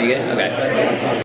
you good? Okay.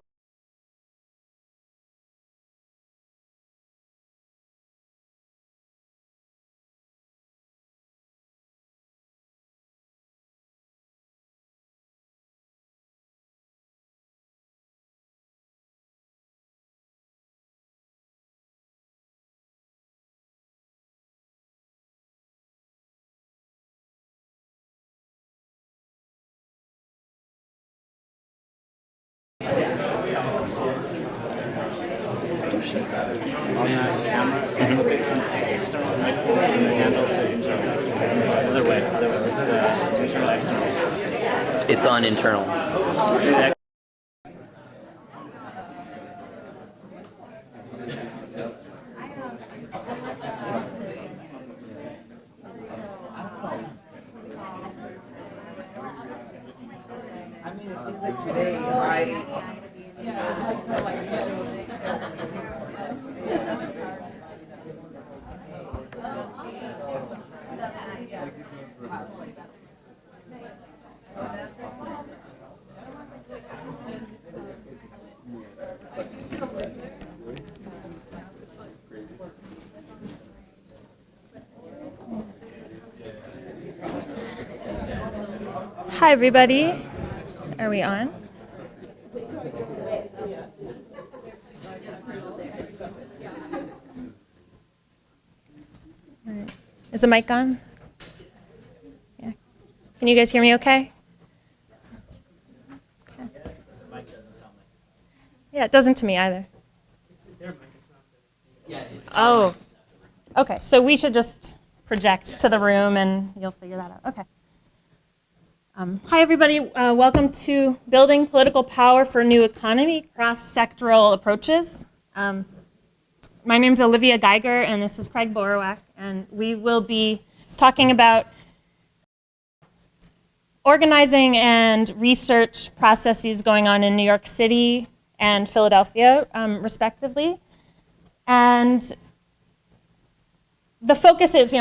On that camera, look at external and also internal. Other way, internal, external. It's on internal. Hi, everybody. Are we on? Right. Is the mic on? Yeah. Can you guys hear me okay? Okay. Yeah, it doesn't to me either. Oh, okay. So we should just project to the room and you'll figure that out. Okay. Hi, everybody. Welcome to Building Political Power for a New Economy, Cross-Sectoral Approaches. My name is Olivia Geiger, and this is Craig Borowiak, and we will be talking about organizing and research processes going on in New York City and Philadelphia, respectively. And the focus is,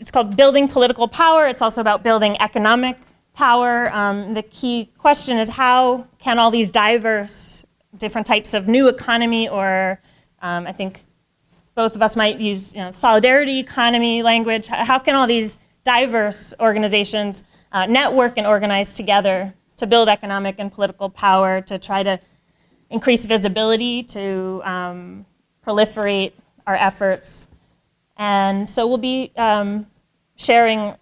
it's called Building Political Power. It's also about building economic power. The key question is how can all these diverse different types of new economy, or I think both of us might use solidarity economy language, how can all these diverse organizations network and organize together to build economic and political power, to try to increase visibility, to proliferate our efforts. And so we'll be sharing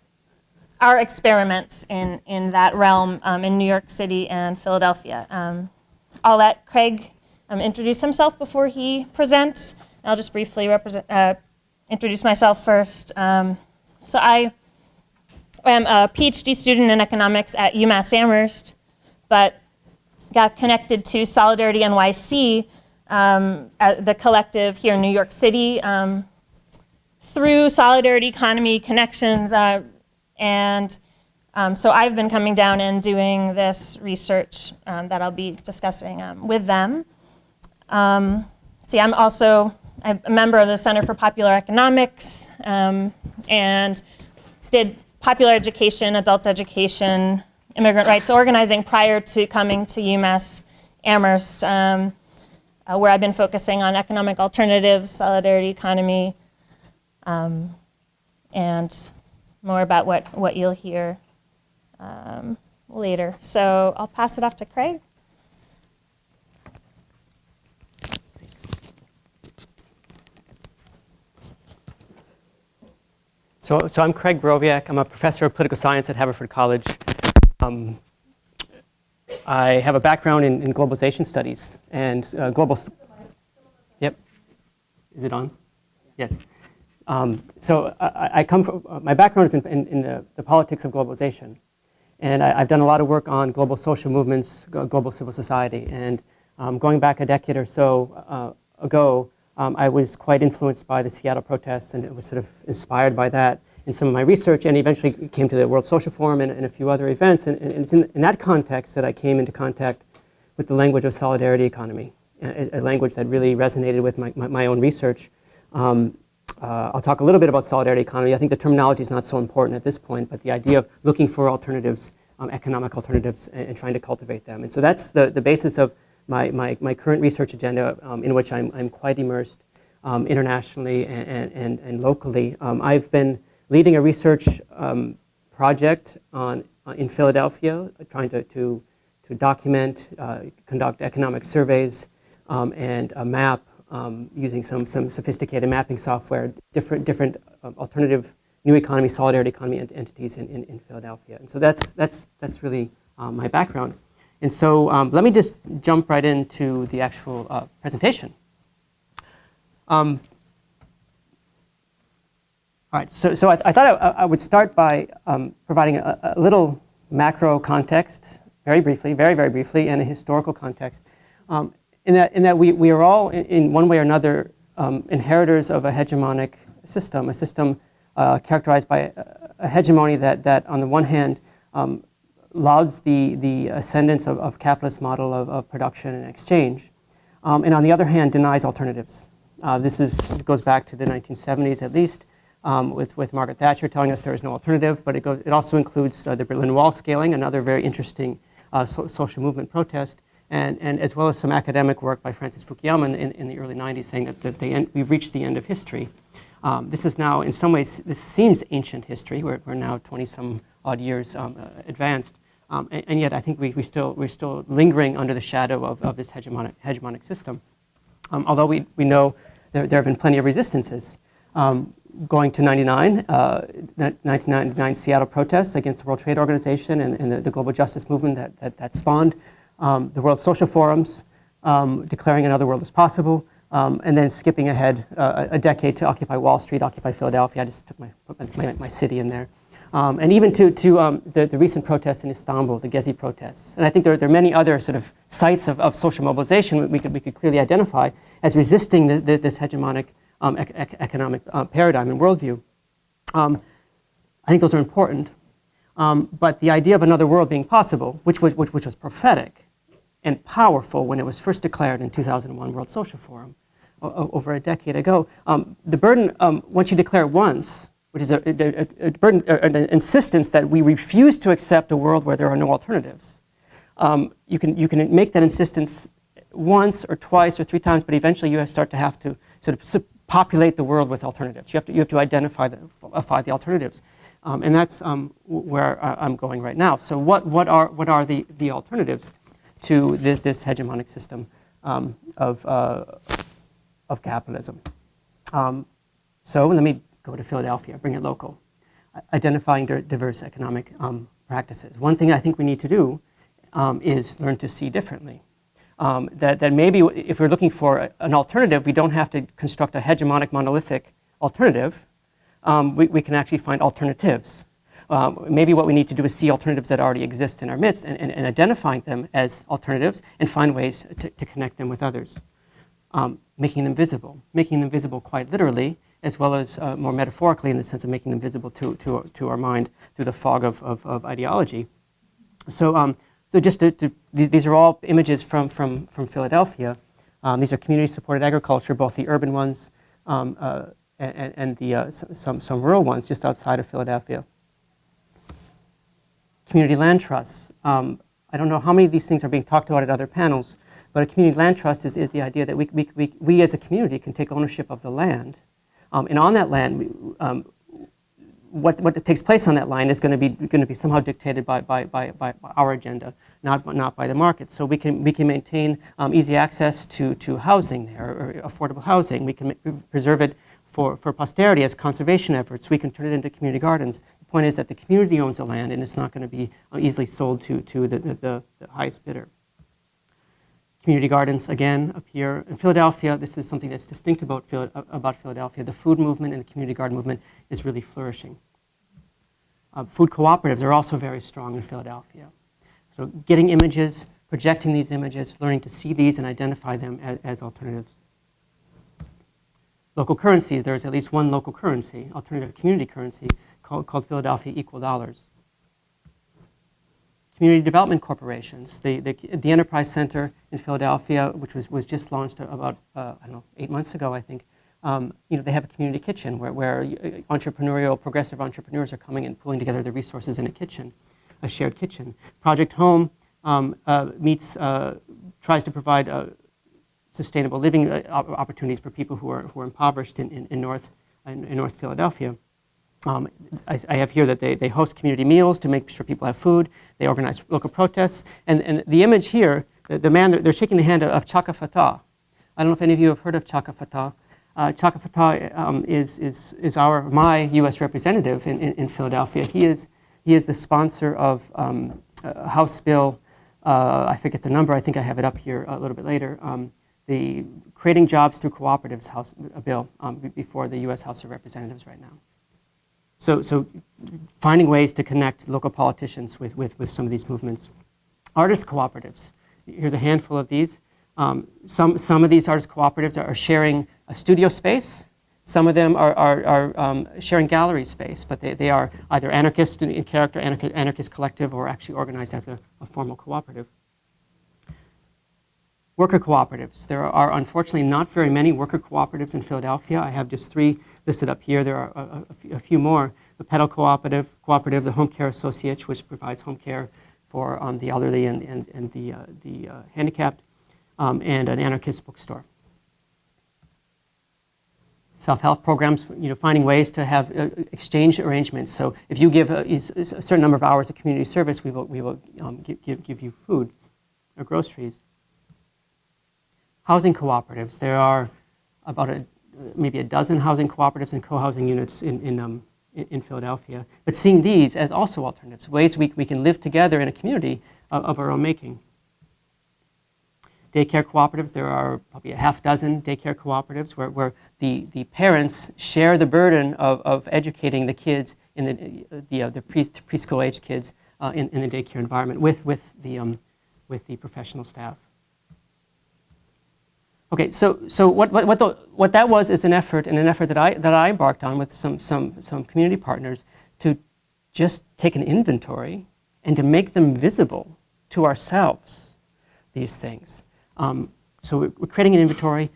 our experiments in that realm in New York City and Philadelphia. I'll let Craig introduce himself before he presents. I'll just briefly introduce myself first. So I am a PhD student in economics at UMass Amherst, but got connected to SolidarityNYC, the collective here in New York City, through solidarity economy connections. And so I've been coming down and doing this research that I'll be discussing with them. I'm a member of the Center for Popular Economics and did popular education, adult education, immigrant rights organizing prior to coming to UMass Amherst, where I've been focusing on economic alternatives, solidarity economy, and more about what you'll hear later. So I'll pass it off to Craig. So I'm Craig Borowiak. I'm a professor of political science at Haverford College. I have a background in globalization studies and Yep. Is it on? Yes. So I come from, my background is in the politics of globalization. And I've done a lot of work on global social movements, global civil society. And going back a decade or so ago, I was quite influenced by the Seattle protests, and it was sort of inspired by that in some of my research, and eventually came to the World Social Forum and a few other events. And it's in that context that I came into contact with the language of solidarity economy, a language that really resonated with my own research. I'll talk a little bit about solidarity economy. I think the terminology is not so important at this point, but the idea of looking for alternatives economic alternatives and trying to cultivate them. And so that's the basis of my current research agenda, in which I'm quite immersed internationally and locally. I've been leading a research project in Philadelphia, trying to document, conduct economic surveys, and map using some sophisticated mapping software, different alternative new economy, solidarity economy entities in Philadelphia. And so that's really my background. And so let me just jump right into the actual presentation. All right, so I thought I would start by providing a little macro context, very briefly, very briefly, and a historical context. In that we are all, in one way or another, inheritors of a hegemonic system, a system characterized by a hegemony that on the one hand, lauds the ascendance of capitalist model of production and exchange, and on the other hand, denies alternatives. It goes back to the 1970s at least, with Margaret Thatcher telling us there is no alternative, but it also includes the Berlin Wall scaling, another very interesting social movement protest, and as well as some academic work by Francis Fukuyama in the early 90s saying that we've reached the end of history. This is now, in some ways, this seems ancient history. We're now 20-some odd years advanced, and yet I think we're still lingering under the shadow of this hegemonic system. Although we know there have been plenty of resistances. Going to 1999 Seattle protests against the World Trade Organization and the global justice movement that spawned, the World Social Forums declaring another world is possible, and then skipping ahead a decade to Occupy Wall Street, Occupy Philadelphia. I just took my city in there. And even to the recent protests in Istanbul, the Gezi protests. And I think there are many other sort of sites of social mobilization we could clearly identify as resisting this hegemonic economic paradigm and worldview. I think those are important. But the idea of another world being possible, which was prophetic and powerful when it was first declared in 2001 World Social Forum over a decade ago, the burden, once you declare it once, which is a burden, an insistence that we refuse to accept a world where there are no alternatives. You can make that insistence once or twice or three times, but eventually you start to have to sort of populate the world with alternatives. You have to identify the alternatives, and that's where I'm going right now. So what are the alternatives to this hegemonic system of capitalism? So let me go to Philadelphia, bring it local, identifying diverse economic practices. One thing I think we need to do is learn to see differently. That maybe if we're looking for an alternative, we don't have to construct a hegemonic monolithic alternative. We can actually find alternatives. Maybe what we need to do is see alternatives that already exist in our midst and identifying them as alternatives and find ways to connect them with others. Making them visible quite literally, as well as more metaphorically in the sense of making them visible to our mind through the fog of ideology. So just these are all images from Philadelphia. These are community-supported agriculture, both the urban ones and some rural ones just outside of Philadelphia. Community land trusts. I don't know how many of these things are being talked about at other panels, but a community land trust is the idea that we as a community can take ownership of the land. And on that land, what takes place on that land is going to be somehow dictated by our agenda, not by the market. So we can maintain easy access to housing there, or affordable housing. We can preserve it for posterity as conservation efforts. We can turn it into community gardens. The point is that the community owns the land, and it's not going to be easily sold to the highest bidder. Community gardens, again, up here in Philadelphia. This is something that's distinct about Philadelphia. The food movement and the community garden movement is really flourishing. Food cooperatives are also very strong in Philadelphia. So getting images, projecting these images, learning to see these and identify them as alternatives. Local currency, there's at least one local currency, alternative community currency, called Philadelphia Equal Dollars. Community development corporations, the Enterprise Center in Philadelphia, which was just launched about 8 months ago, I think. They have a community kitchen where progressive entrepreneurs are coming and pulling together the resources in a kitchen. a shared kitchen. Project Home tries to provide sustainable living opportunities for people who are impoverished in North Philadelphia. I have here that they host community meals to make sure people have food. They organize local protests. And the image here, the man, they're shaking the hand of Chaka Fattah. I don't know if any of you have heard of Chaka Fattah. Chaka Fattah is my U.S. representative in Philadelphia. He is the sponsor of House Bill, I forget the number, I think I have it up here a little bit later, the Creating Jobs Through Cooperatives House bill before the U.S. House of Representatives right now. So finding ways to connect local politicians with some of these movements. Artist cooperatives. Here's a handful of these. Some of these artist cooperatives are sharing a studio space. Some of them are sharing gallery space, but they are either anarchist in character, anarchist collective, or actually organized as a formal cooperative. Worker cooperatives. There are unfortunately not very many worker cooperatives in Philadelphia. I have just 3 listed up here. There are a few more. The Pedal Cooperative, the Home Care Associates, which provides home care for the elderly and the handicapped, and an anarchist bookstore. Self-help programs, finding ways to have exchange arrangements. So if you give a certain number of hours of community service, we will give you food or groceries. Housing cooperatives. There are about maybe a dozen housing cooperatives and co-housing units in Philadelphia. But seeing these as also alternatives, ways we can live together in a community of our own making. Daycare cooperatives, there are probably a half dozen daycare cooperatives where the parents share the burden of educating the kids in the preschool age kids in the daycare environment with the professional staff. Okay, so what that was is an effort that I embarked on with some community partners to just take an inventory and to make them visible to ourselves, these things. So we're creating an inventory.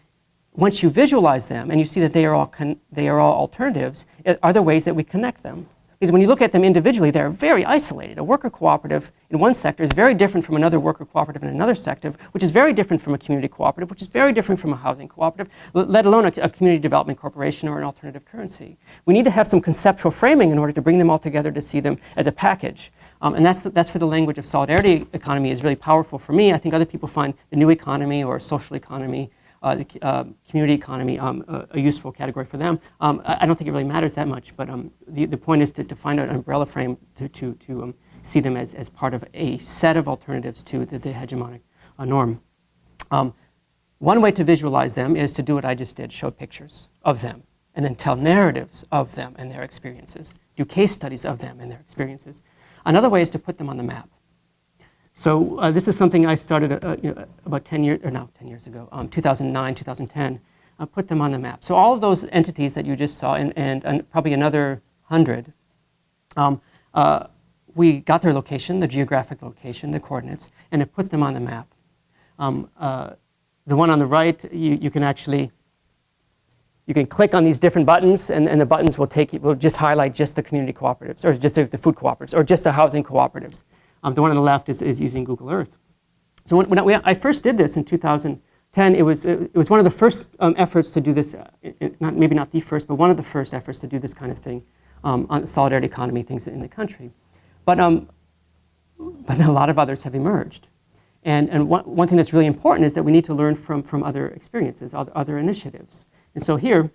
Once you visualize them and you see that they are all alternatives, are there ways that we connect them? Because when you look at them individually, they're very isolated. A worker cooperative in one sector is very different from another worker cooperative in another sector, which is very different from a community cooperative, which is very different from a housing cooperative, let alone a community development corporation or an alternative currency. We need to have some conceptual framing in order to bring them all together to see them as a package. And that's where the language of solidarity economy is really powerful for me. I think other people find the new economy or social economy, the community economy a useful category for them. I don't think it really matters that much, but the point is to find an umbrella frame to see them as part of a set of alternatives to the hegemonic norm. One way to visualize them is to do what I just did, show pictures of them, and then tell narratives of them and their experiences, do case studies of them and their experiences. Another way is to put them on the map. So this is something I started about 10 years ago, 2009, 2010, put them on the map. So all of those entities that you just saw, and probably another 100, we got their location, the geographic location, the coordinates, and it put them on the map. The one on the right, you can click on these different buttons, and the buttons will just highlight just the community cooperatives, or just the food cooperatives, or just the housing cooperatives. The one on the left is using Google Earth. So when I first did this in 2010, it was one of the first efforts to do this, maybe not the first, but one of the first efforts to do this kind of thing on solidarity economy things in the country. But a lot of others have emerged. And one thing that's really important is that we need to learn from other experiences, other initiatives. And so here,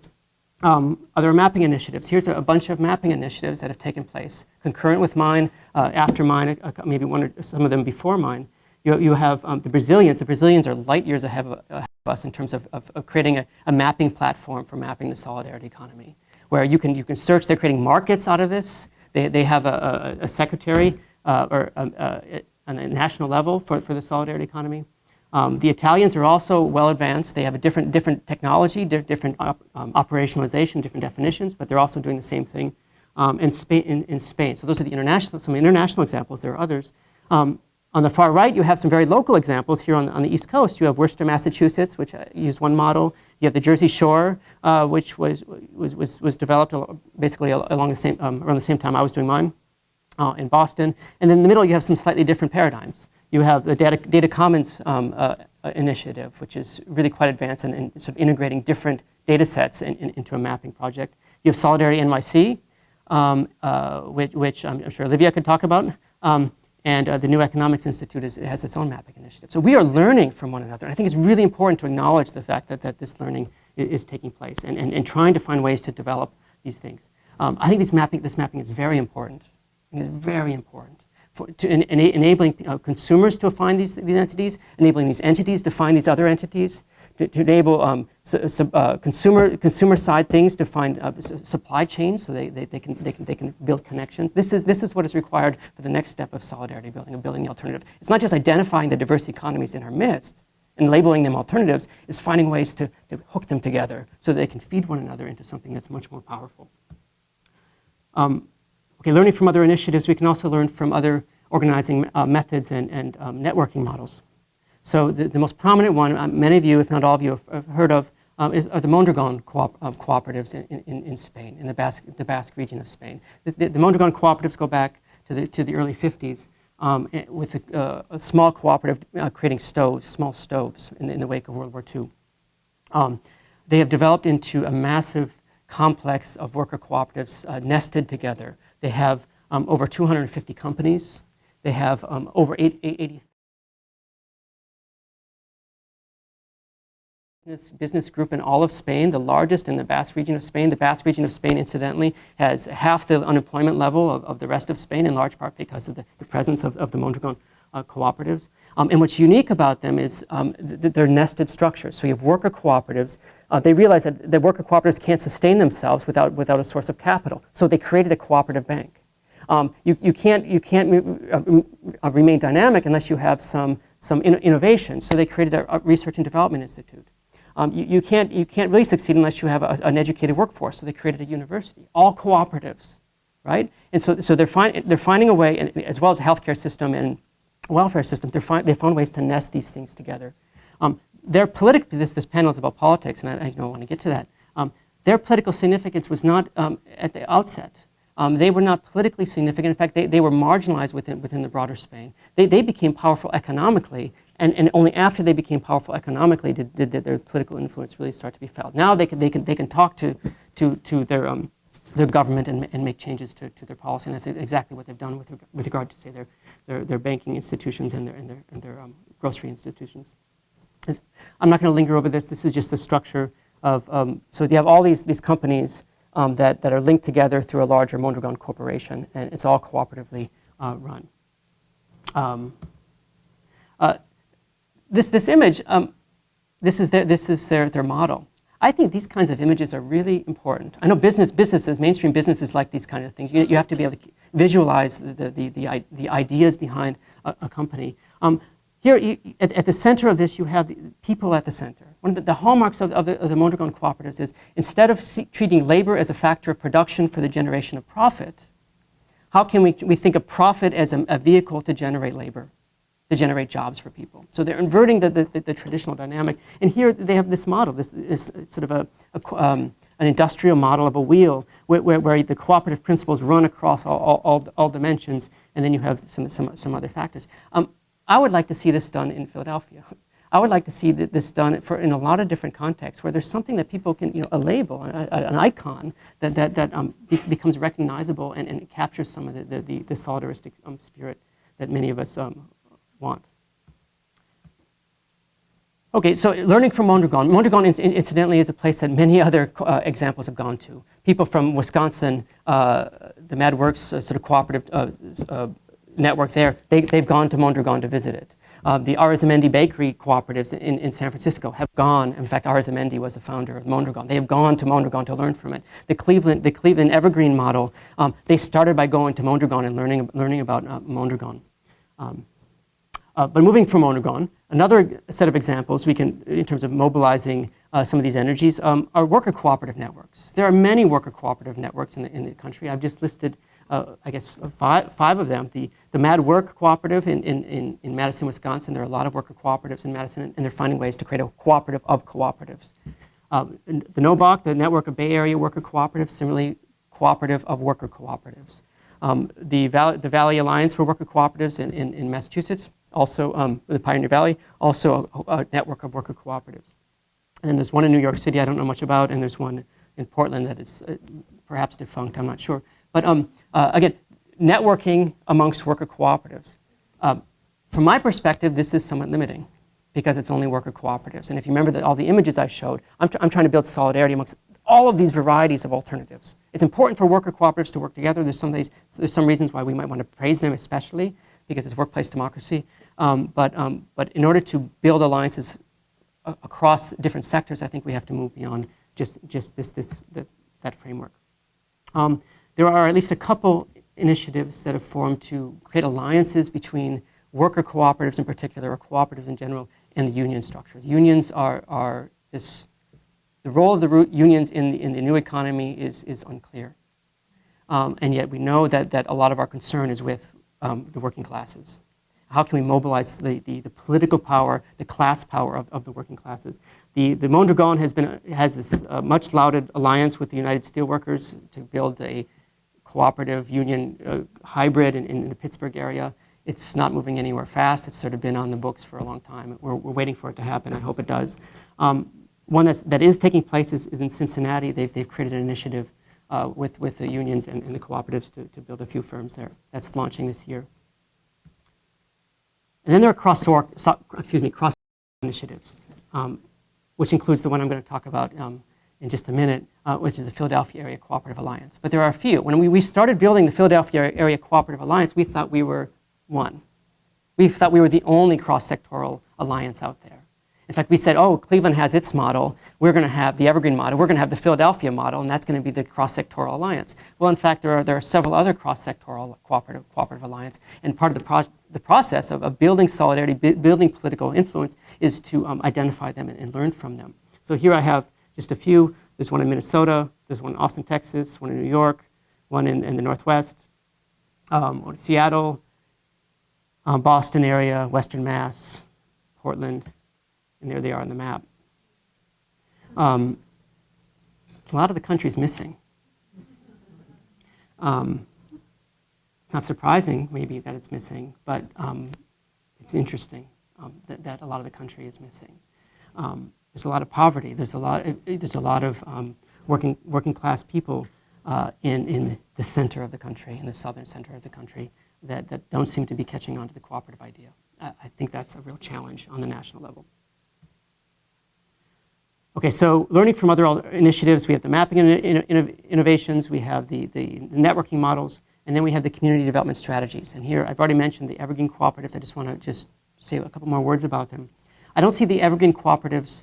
other mapping initiatives. Here's a bunch of mapping initiatives that have taken place, concurrent with mine, after mine, maybe some of them before mine. You have the Brazilians. The Brazilians are light years ahead of us in terms of creating a mapping platform for mapping the solidarity economy, where you can search. They're creating markets out of this. They have a secretary or on a national level for the solidarity economy. The Italians are also well advanced. They have a different technology, different operationalization, different definitions, but they're also doing the same thing in Spain. So those are some international examples. There are others. On the far right, you have some very local examples. Here on the East Coast, you have Worcester, Massachusetts, which used one model. You have the Jersey Shore, which was developed basically around the same time I was doing mine. in Boston. And then in the middle, you have some slightly different paradigms. You have the Data Commons initiative, which is really quite advanced in sort of integrating different data sets into a mapping project. You have SolidarityNYC, which I'm sure Olivia could talk about. And the New Economics Institute has its own mapping initiative. So we are learning from one another. And I think it's really important to acknowledge the fact that this learning is taking place and trying to find ways to develop these things. I think this mapping is very important. It's very important to enabling consumers to find these entities, enabling these entities to find these other entities, to enable consumer side things to find supply chains so they can build connections. This is what is required for the next step of solidarity building, of building the alternative. It's not just identifying the diverse economies in our midst and labeling them alternatives, it's finding ways to hook them together so that they can feed one another into something that's much more powerful. Okay, learning from other initiatives, we can also learn from other organizing methods and networking models. So the most prominent one, many of you, if not all of you, have heard of, are the Mondragon cooperatives in Spain, in the Basque region of Spain. The Mondragon cooperatives go back to the early 50s with a small cooperative creating small stoves in the wake of World War II. They have developed into a massive complex of worker cooperatives nested together. They have over 250 companies. They have over 80 business group in all of Spain, the largest in the Basque region of Spain. The Basque region of Spain, incidentally, has half the unemployment level of the rest of Spain, in large part because of the presence of the Mondragon cooperatives. And what's unique about them is they're nested structures. So you have worker cooperatives. They realize that the worker cooperatives can't sustain themselves without a source of capital. So they created a cooperative bank. You can't remain dynamic unless you have some innovation. So they created a research and development institute. You can't really succeed unless you have an educated workforce. So they created a university. All cooperatives, right? And so they're finding a way, as well as a healthcare system and welfare system. They found ways to nest these things together. This panel is about politics, and I don't want to get to that. Their political significance was not at the outset. They were not politically significant. In fact, they were marginalized within the broader Spain. They became powerful economically, and only after they became powerful economically did their political influence really start to be felt. Now they can talk to their government and make changes to their policy, and that's exactly what they've done with regard to, say, their banking institutions and their grocery institutions. I'm not going to linger over this. This is just the structure of so you have all these companies that are linked together through a larger Mondragon corporation, and it's all cooperatively run. This image, this is their model. I think these kinds of images are really important. I know businesses, mainstream businesses like these kind of things. You have to be able to visualize the ideas behind a company. Here, at the center of this, you have the people at the center. One of the hallmarks of the Mondragon cooperatives is instead of treating labor as a factor of production for the generation of profit, how can we think of profit as a vehicle to generate labor, to generate jobs for people? So they're inverting the traditional dynamic. And here they have this model, this sort of an industrial model of a wheel where the cooperative principles run across all dimensions, and then you have some other factors. I would like to see this done in Philadelphia. I would like to see this done in a lot of different contexts where there's something that people can, a label, an icon that becomes recognizable and captures some of the solidaristic spirit that many of us want. Okay, so learning from Mondragon. Mondragon, incidentally, is a place that many other examples have gone to. People from Wisconsin, the Mad Works sort of cooperative network there, they've gone to Mondragon to visit it. The Arizamendi Bakery cooperatives in San Francisco have gone. In fact, Arizamendi was the founder of Mondragon. They have gone to Mondragon to learn from it. The Cleveland Evergreen model, they started by going to Mondragon and learning about Mondragon. But moving from Mondragon, another set of examples we can, in terms of mobilizing some of these energies, are worker cooperative networks. There are many worker cooperative networks in the country. I've just listed I guess five of them. The Mad Work Cooperative in Madison, Wisconsin. There are a lot of worker cooperatives in Madison, and they're finding ways to create a cooperative of cooperatives. The NOBOC, the Network of Bay Area Worker Cooperatives, similarly cooperative of worker cooperatives. The Valley Alliance for Worker Cooperatives in Massachusetts, also the Pioneer Valley, also a network of worker cooperatives. And then there's one in New York City I don't know much about, and there's one in Portland that is perhaps defunct, I'm not sure. But again, networking amongst worker cooperatives. From my perspective, this is somewhat limiting because it's only worker cooperatives. And if you remember that all the images I showed, I'm trying to build solidarity amongst all of these varieties of alternatives. It's important for worker cooperatives to work together. There's some reasons why we might want to praise them, especially because it's workplace democracy. But in order to build alliances across different sectors, I think we have to move beyond just that framework. There are at least a couple initiatives that have formed to create alliances between worker cooperatives in particular, or cooperatives in general, and the union structures. Unions are this. The role of the unions in the new economy is unclear. And yet we know that a lot of our concern is with the working classes. How can we mobilize the political power, the class power of the working classes? The Mondragon has this much lauded alliance with the United Steelworkers to build a cooperative union hybrid in the Pittsburgh area. It's not moving anywhere fast. It's sort of been on the books for a long time. We're waiting for it to happen. I hope it does. One that is taking place is in Cincinnati. They've created an initiative with the unions and the cooperatives to build a few firms there. That's launching this year. And then there are cross initiatives, which includes the one I'm going to talk about in just a minute, which is the Philadelphia Area Cooperative Alliance. But there are a few. When we started building the Philadelphia Area Cooperative Alliance, we thought we were one. We thought we were the only cross-sectoral alliance out there. In fact, we said, oh, Cleveland has its model. We're going to have the Evergreen model. We're going to have the Philadelphia model, and that's going to be the Cross-Sectoral Alliance. Well, in fact, there are several other cross-sectoral cooperative alliance, and part of the process of building solidarity, building political influence, is to identify them and learn from them. So here I have just a few. There's one in Minnesota. There's one in Austin, Texas. One in New York. One in the Northwest. One in Seattle. Boston area, Western Mass, Portland. And there they are on the map. A lot of the country's missing. It's not surprising, maybe, that it's missing, but it's interesting that a lot of the country is missing. There's a lot of poverty. There's a lot of working class people in the center of the country, in the southern center of the country, that don't seem to be catching on to the cooperative idea. I think that's a real challenge on the national level. Okay, so learning from other initiatives, we have the mapping innovations, we have the networking models, and then we have the community development strategies. And here, I've already mentioned the Evergreen Cooperatives. I just want to just say a couple more words about them. I don't see the Evergreen Cooperatives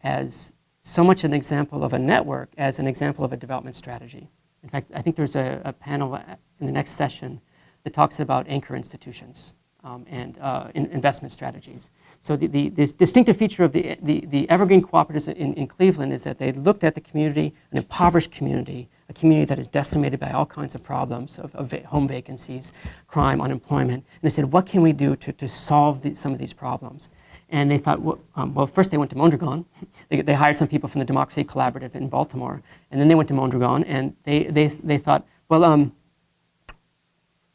as so much an example of a network as an example of a development strategy. In fact, I think there's a panel in the next session that talks about anchor institutions and investment strategies. So this distinctive feature of the Evergreen Cooperatives in Cleveland is that they looked at the community, an impoverished community, a community that is decimated by all kinds of problems of home vacancies, crime, unemployment, and they said, what can we do to solve some of these problems? And they thought, well, first they went to Mondragon. They hired some people from the Democracy Collaborative in Baltimore, and then they went to Mondragon, and they thought, well,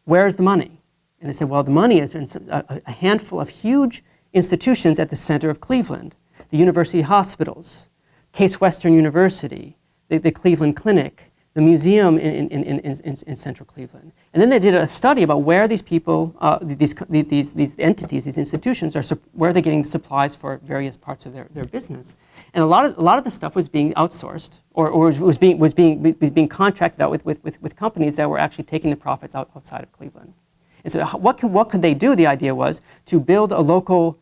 where's the money? And they said, well, the money is in a handful of huge institutions at the center of Cleveland, the university hospitals, Case Western University, the Cleveland Clinic, the museum in central Cleveland. And then they did a study about where these people, these entities, these institutions, where are they getting the supplies for various parts of their business. And a lot of the stuff was being outsourced or was being contracted out with companies that were actually taking the profits outside of Cleveland. And so what could they do? The idea was to build a local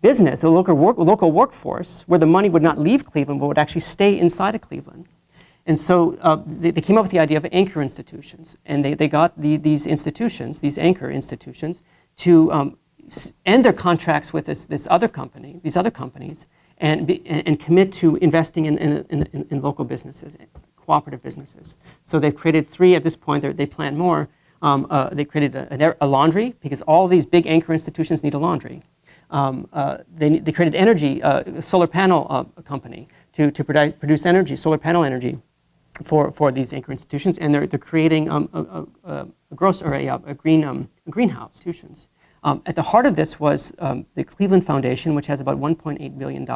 business, a local workforce where the money would not leave Cleveland but would actually stay inside of Cleveland. And so they came up with the idea of anchor institutions. And they got these institutions, these anchor institutions, to end their contracts with these other companies, and commit to investing in local businesses, cooperative businesses. So they've created 3 at this point. They plan more. They created a laundry, because all these big anchor institutions need a laundry. They created energy, a solar panel company to produce energy, solar panel energy. for these anchor institutions, and they're creating a greenhouse institutions. At the heart of this was the Cleveland Foundation, which has about $1.8 billion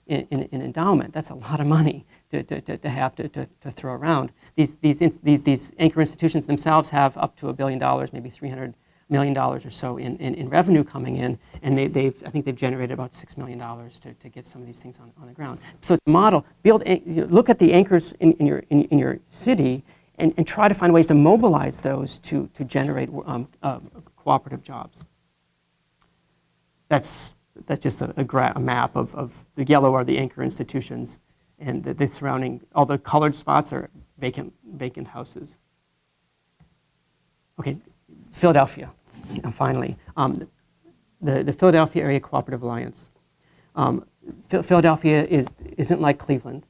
in endowment. That's a lot of money to have to throw around. These anchor institutions themselves have up to $1 billion, maybe $300 million or so in revenue coming in, and I think they've generated about $6 million to get some of these things on the ground. So the model, look at the anchors in your city and try to find ways to mobilize those to generate cooperative jobs. That's just a map of the yellow are the anchor institutions, and the surrounding, all the colored spots are vacant houses. Okay, Philadelphia, finally. The Philadelphia Area Cooperative Alliance. Philadelphia isn't like Cleveland.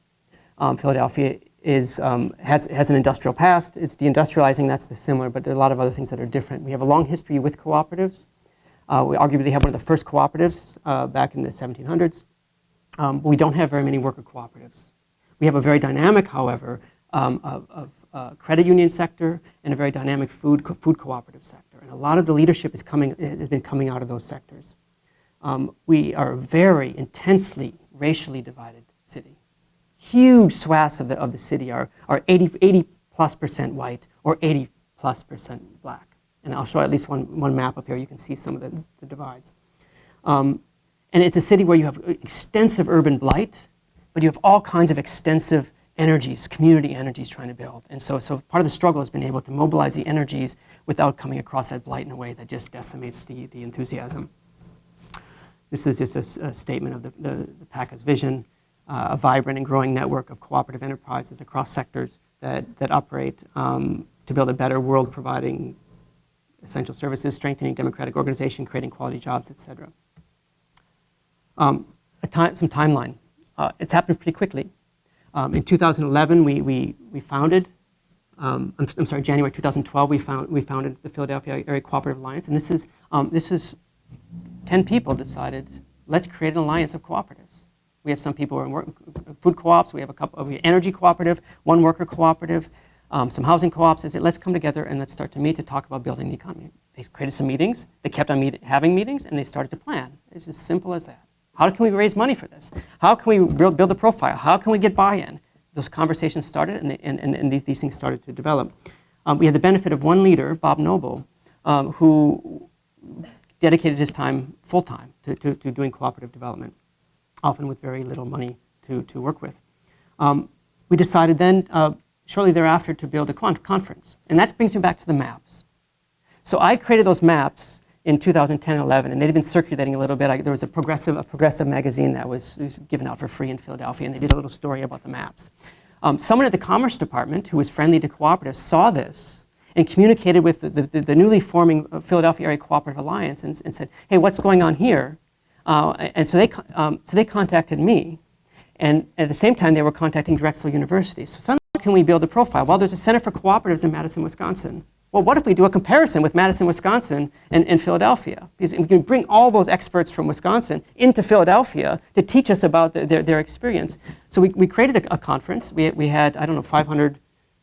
Philadelphia has an industrial past. It's deindustrializing, that's the similar, but there are a lot of other things that are different. We have a long history with cooperatives. We arguably have one of the first cooperatives back in the 1700s. But we don't have very many worker cooperatives. We have a very dynamic, however, credit union sector and a very dynamic food cooperative sector. And a lot of the leadership has been coming out of those sectors. We are a very intensely racially divided city. Huge swaths of the city are 80+% white or 80+% black. And I'll show at least one map up here. You can see some of the divides. And it's a city where you have extensive urban blight, but you have all kinds of extensive energies, community energies trying to build. And so part of the struggle has been able to mobilize the energies without coming across that blight in a way that just decimates the enthusiasm. This is just a statement of the PACA's vision, a vibrant and growing network of cooperative enterprises across sectors that operate to build a better world, providing essential services, strengthening democratic organization, creating quality jobs, etc. Some timeline. It's happened pretty quickly. In 2011, we founded, January 2012, we founded the Philadelphia Area Cooperative Alliance, and this is 10 people decided, let's create an alliance of cooperatives. We have some people who are in food co-ops, we have a couple of energy cooperative, one worker cooperative, some housing co-ops. They said, let's come together and let's start to meet to talk about building the economy. They created some meetings, they kept on having meetings, and they started to plan. It's as simple as that. How can we raise money for this? How can we build a profile? How can we get buy-in? Those conversations started, and these things started to develop. We had the benefit of one leader, Bob Noble, who dedicated his time full-time to doing cooperative development, often with very little money to work with. We decided then, shortly thereafter, to build a conference. And that brings me back to the maps. So I created those maps in 2010 and 11, and they'd been circulating a little bit. There was a progressive magazine that was given out for free in Philadelphia, and they did a little story about the maps. Someone at the Commerce Department who was friendly to cooperatives saw this and communicated with the newly forming Philadelphia Area Cooperative Alliance and said, hey, what's going on here? And so they contacted me, and at the same time they were contacting Drexel University. So how can we build a profile? Well, there's a Center for Cooperatives in Madison, Wisconsin. Well, what if we do a comparison with Madison, Wisconsin and Philadelphia? Because we can bring all those experts from Wisconsin into Philadelphia to teach us about their experience. So we created a conference. We had, 500,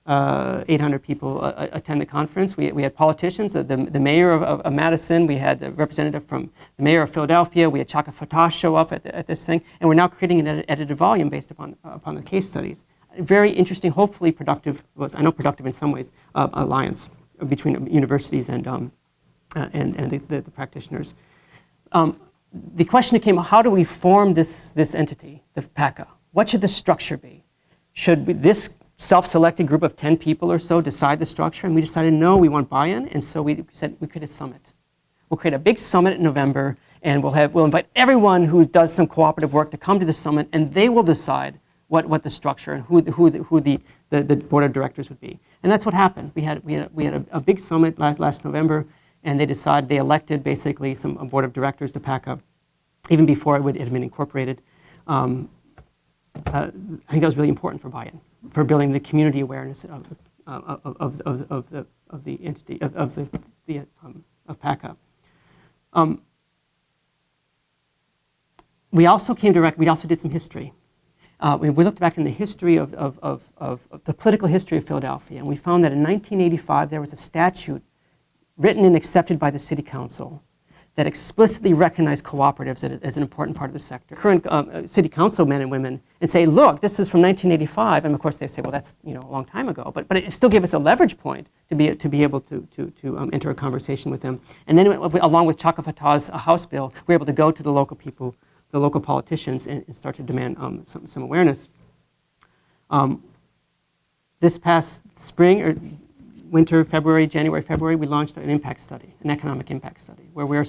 800 people attend the conference. We had politicians, the mayor of Madison. We had a representative from the mayor of Philadelphia. We had Chaka Fattah show up at this thing. And we're now creating an edited volume based upon the case studies. Very interesting, hopefully productive, well, I know productive in some ways, alliance between universities and the practitioners. The question became, how do we form this entity, the PACA? What should the structure be? Should this self-selected group of 10 people or so decide the structure? And we decided, no, we want buy-in, and so we said we create a summit. We'll create a big summit in November, and we'll invite everyone who does some cooperative work to come to the summit, and they will decide what the structure and who the board of directors would be. And that's what happened. We had a big summit last November, and they elected basically a board of directors to PACA, even before it had been incorporated. I think that was really important for buy-in, for building the community awareness of the entity of PACA. We also did some history. We looked back in the history of the political history of Philadelphia, and we found that in 1985 there was a statute written and accepted by the city council that explicitly recognized cooperatives as an important part of the sector. Current city council men and women and say, look, this is from 1985, and of course they say, well, that's a long time ago, but it still gave us a leverage point to be able to enter a conversation with them. And then along with Chaka Fatah's House bill, we were able to go to the local people, the local politicians, and start to demand some awareness. This past spring, or winter, January, February, we launched an impact study, an economic impact study, where we're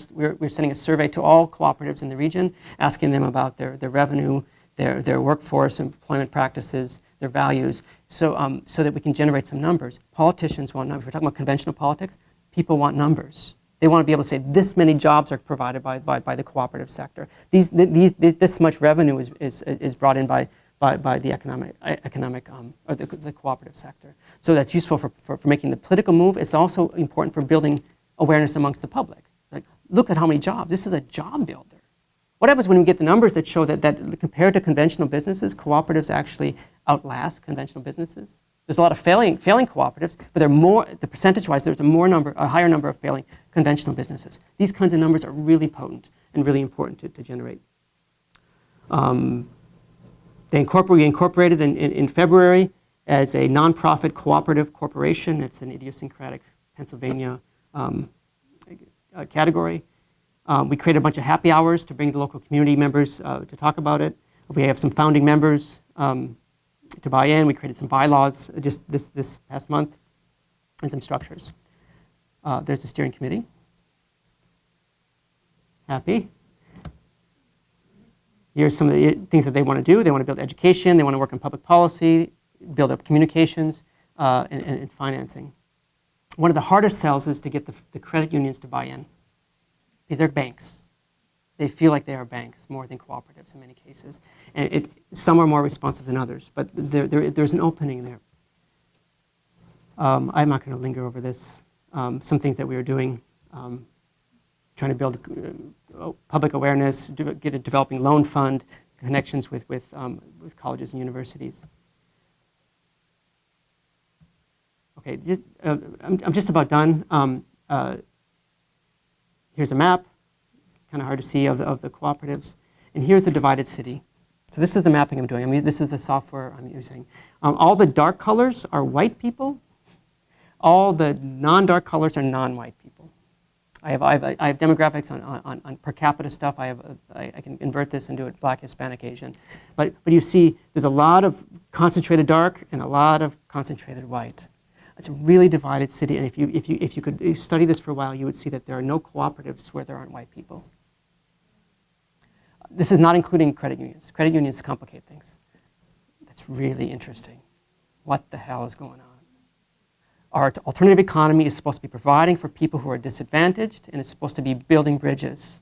sending a survey to all cooperatives in the region, asking them about their revenue, their workforce, employment practices, their values, so that we can generate some numbers. Politicians want numbers. If we're talking about conventional politics, people want numbers. They want to be able to say this many jobs are provided by the cooperative sector. This much revenue is brought in by the economic or the cooperative sector. So that's useful for making the political move. It's also important for building awareness amongst the public. Like, look at how many jobs. This is a job builder. What happens when we get the numbers that show that compared to conventional businesses, cooperatives actually outlast conventional businesses? There's a lot of failing cooperatives, but they're more, the percentage-wise, there's a higher number of failing conventional businesses. These kinds of numbers are really potent and really important to generate. We incorporated in February as a nonprofit cooperative corporation. It's an idiosyncratic Pennsylvania category. We created a bunch of happy hours to bring the local community members to talk about it. We have some founding members to buy in. We created some bylaws just this past month and some structures. There's the steering committee. Happy. Here's some of the things that they want to do. They want to build education. They want to work on public policy, build up communications, and financing. One of the hardest sells is to get the credit unions to buy in. Because they're banks. They feel like they are banks more than cooperatives in many cases. And some are more responsive than others, but there's an opening there. I'm not going to linger over this. Some things that we are doing, trying to build public awareness, get a developing loan fund, connections with colleges and universities. Okay, I'm just about done. Here's a map, kind of hard to see of the cooperatives. And here's the divided city. So this is the mapping I'm doing. this is the software I'm using. All the dark colors are white people. All the non-dark colors are non-white people. I have demographics on per capita stuff. I can invert this and do it Black, Hispanic, Asian. But you see there's a lot of concentrated dark and a lot of concentrated white. It's a really divided city, and if you could study this for a while, you would see that there are no cooperatives where there aren't white people. This is not including credit unions. Credit unions complicate things. That's really interesting. What the hell is going on? Our alternative economy is supposed to be providing for people who are disadvantaged, and it's supposed to be building bridges.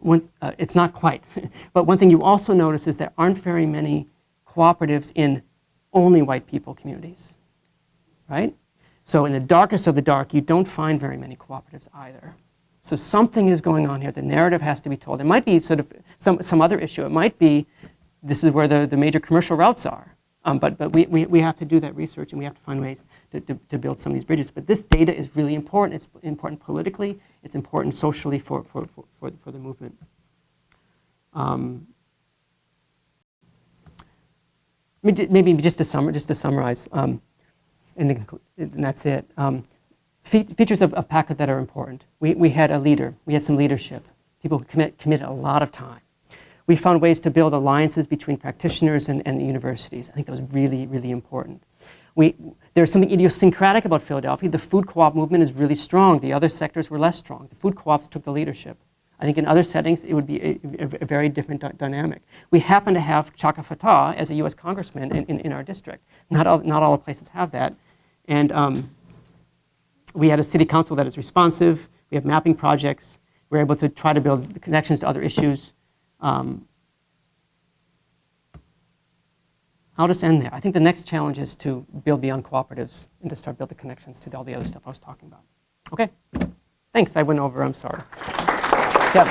It's not quite. But one thing you also notice is there aren't very many cooperatives in only white people communities, right? So in the darkest of the dark, you don't find very many cooperatives either. So something is going on here. The narrative has to be told. It might be sort of some other issue. It might be this is where the major commercial routes are. But we have to do that research, and we have to find ways to build some of these bridges. But this data is really important. It's important politically. It's important socially for the movement. Maybe just to summarize, and that's it. Features of PACA that are important. We had a leader. We had some leadership. People who committed a lot of time. We found ways to build alliances between practitioners and the universities. I think that was really, really important. There's something idiosyncratic about Philadelphia. The food co-op movement is really strong. The other sectors were less strong. The food co-ops took the leadership. I think in other settings, it would be a very different dynamic. We happen to have Chaka Fatah as a U.S. congressman in our district. Not all the places have that. And we had a city council that is responsive. We have mapping projects. We're able to try to build connections to other issues. I'll just end there. I think the next challenge is to build beyond cooperatives and to start building connections to all the other stuff I was talking about. Okay, thanks. I went over. I'm sorry. Yeah.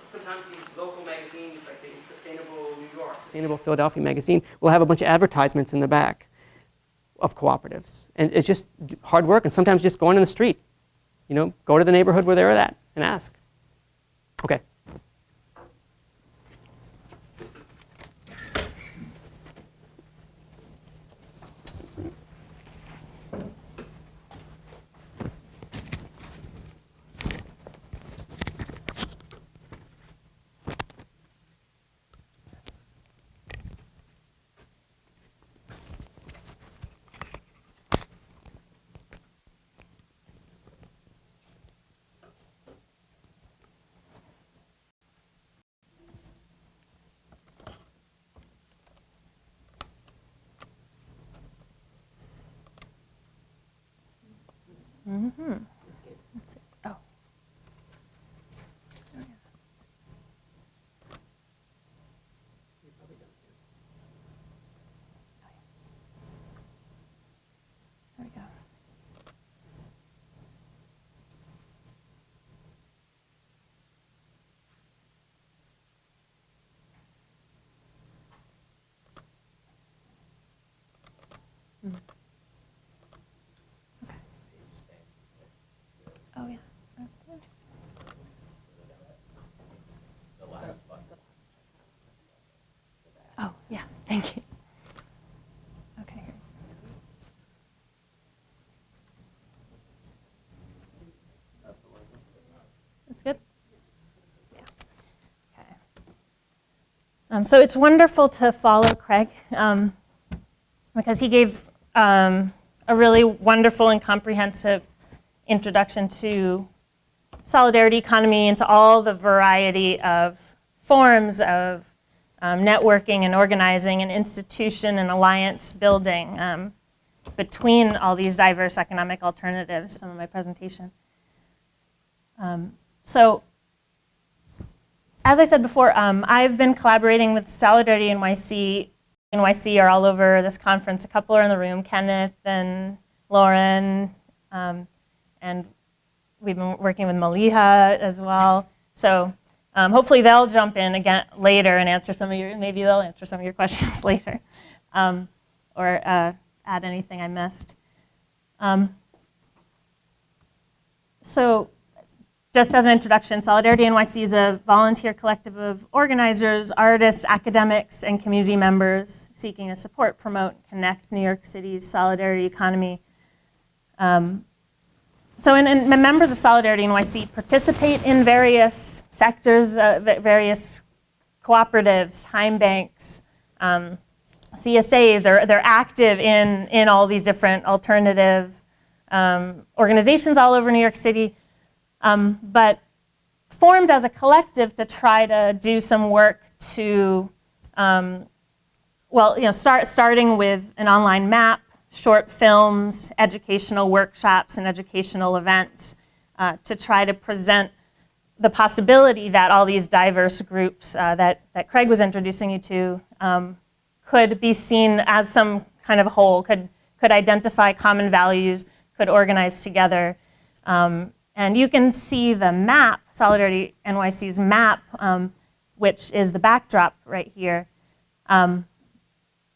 Sometimes these Sustainable Philadelphia magazine will have a bunch of advertisements in the back of cooperatives. And it's just hard work, and sometimes just going in the street. You know, go to the neighborhood where they're at and ask. Okay. That's it. Oh. There we go. Oh, yeah. Oh, yeah. Thank you. Okay. That's good? Yeah. Okay. So it's wonderful to follow Craig because he gave a really wonderful and comprehensive introduction to solidarity economy and to all the variety of forms of networking and organizing and institution and alliance building between all these diverse economic alternatives. Some of my presentation. So, as I said before, I've been collaborating with SolidarityNYC. NYC are all over this conference. A couple are in the room, Kenneth and Lauren. And we've been working with Maliha as well. So hopefully they'll jump in again later and answer some of your, maybe they'll answer some of your questions later, or add anything I missed. So just as an introduction, SolidarityNYC is a volunteer collective of organizers, artists, academics, and community members seeking to support, promote, and connect New York City's solidarity economy. So members of SolidarityNYC participate in various sectors, various cooperatives, time banks, CSAs. They're active in all these different alternative organizations all over New York City, but formed as a collective to try to do some work to, starting with an online map, short films, educational workshops, and educational events to try to present the possibility that all these diverse groups that Craig was introducing you to could be seen as some kind of whole, could identify common values, could organize together. And you can see the map, SolidarityNYC's map, which is the backdrop right here,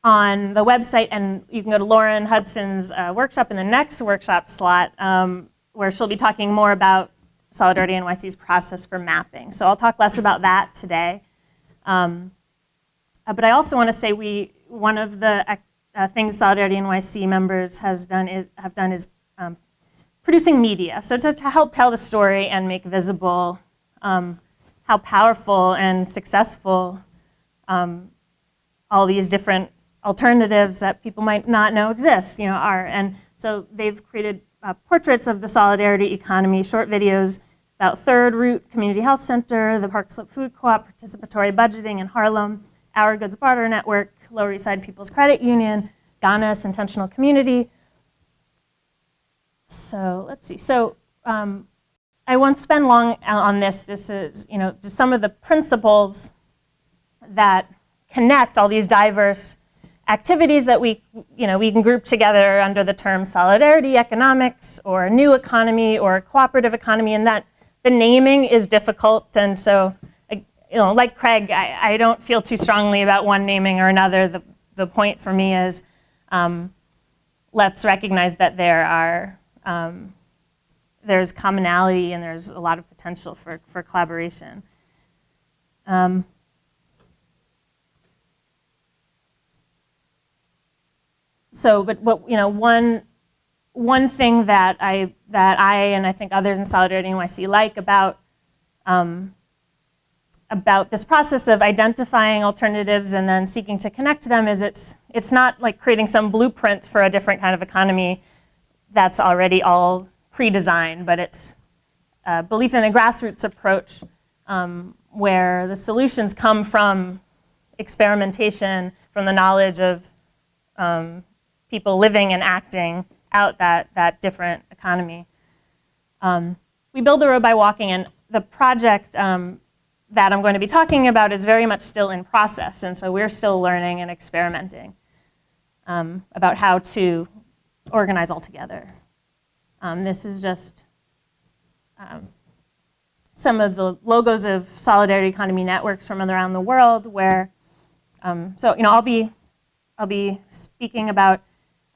on the website, and you can go to Lauren Hudson's workshop in the next workshop slot, where she'll be talking more about SolidarityNYC's process for mapping. So I'll talk less about that today. But I also want to say one of the things SolidarityNYC members have done is producing media. So to help tell the story and make visible how powerful and successful all these different alternatives that people might not know exist, are. And so they've created portraits of the solidarity economy, short videos about reRoute Community Health Center, the Park Slope Food Co-op, participatory budgeting in Harlem, Our Goods Barter Network, Lower East Side People's Credit Union, Ghana's Intentional Community. So let's see. So I won't spend long on this. This is, just some of the principles that connect all these diverse activities that we can group together under the term solidarity economics or new economy or cooperative economy, and that the naming is difficult. And so like Craig, I don't feel too strongly about one naming or another. The point for me is let's recognize that there's commonality and there's a lot of potential for collaboration. But one thing that I and I think others in SolidarityNYC like about this process of identifying alternatives and then seeking to connect to them is it's not like creating some blueprint for a different kind of economy that's already all pre-designed, but it's a belief in a grassroots approach where the solutions come from experimentation, from the knowledge of people living and acting out that different economy. We build the road by walking, and the project that I'm going to be talking about is very much still in process, and so we're still learning and experimenting about how to organize all together. This is just some of the logos of solidarity economy networks from around the world where, I'll be speaking about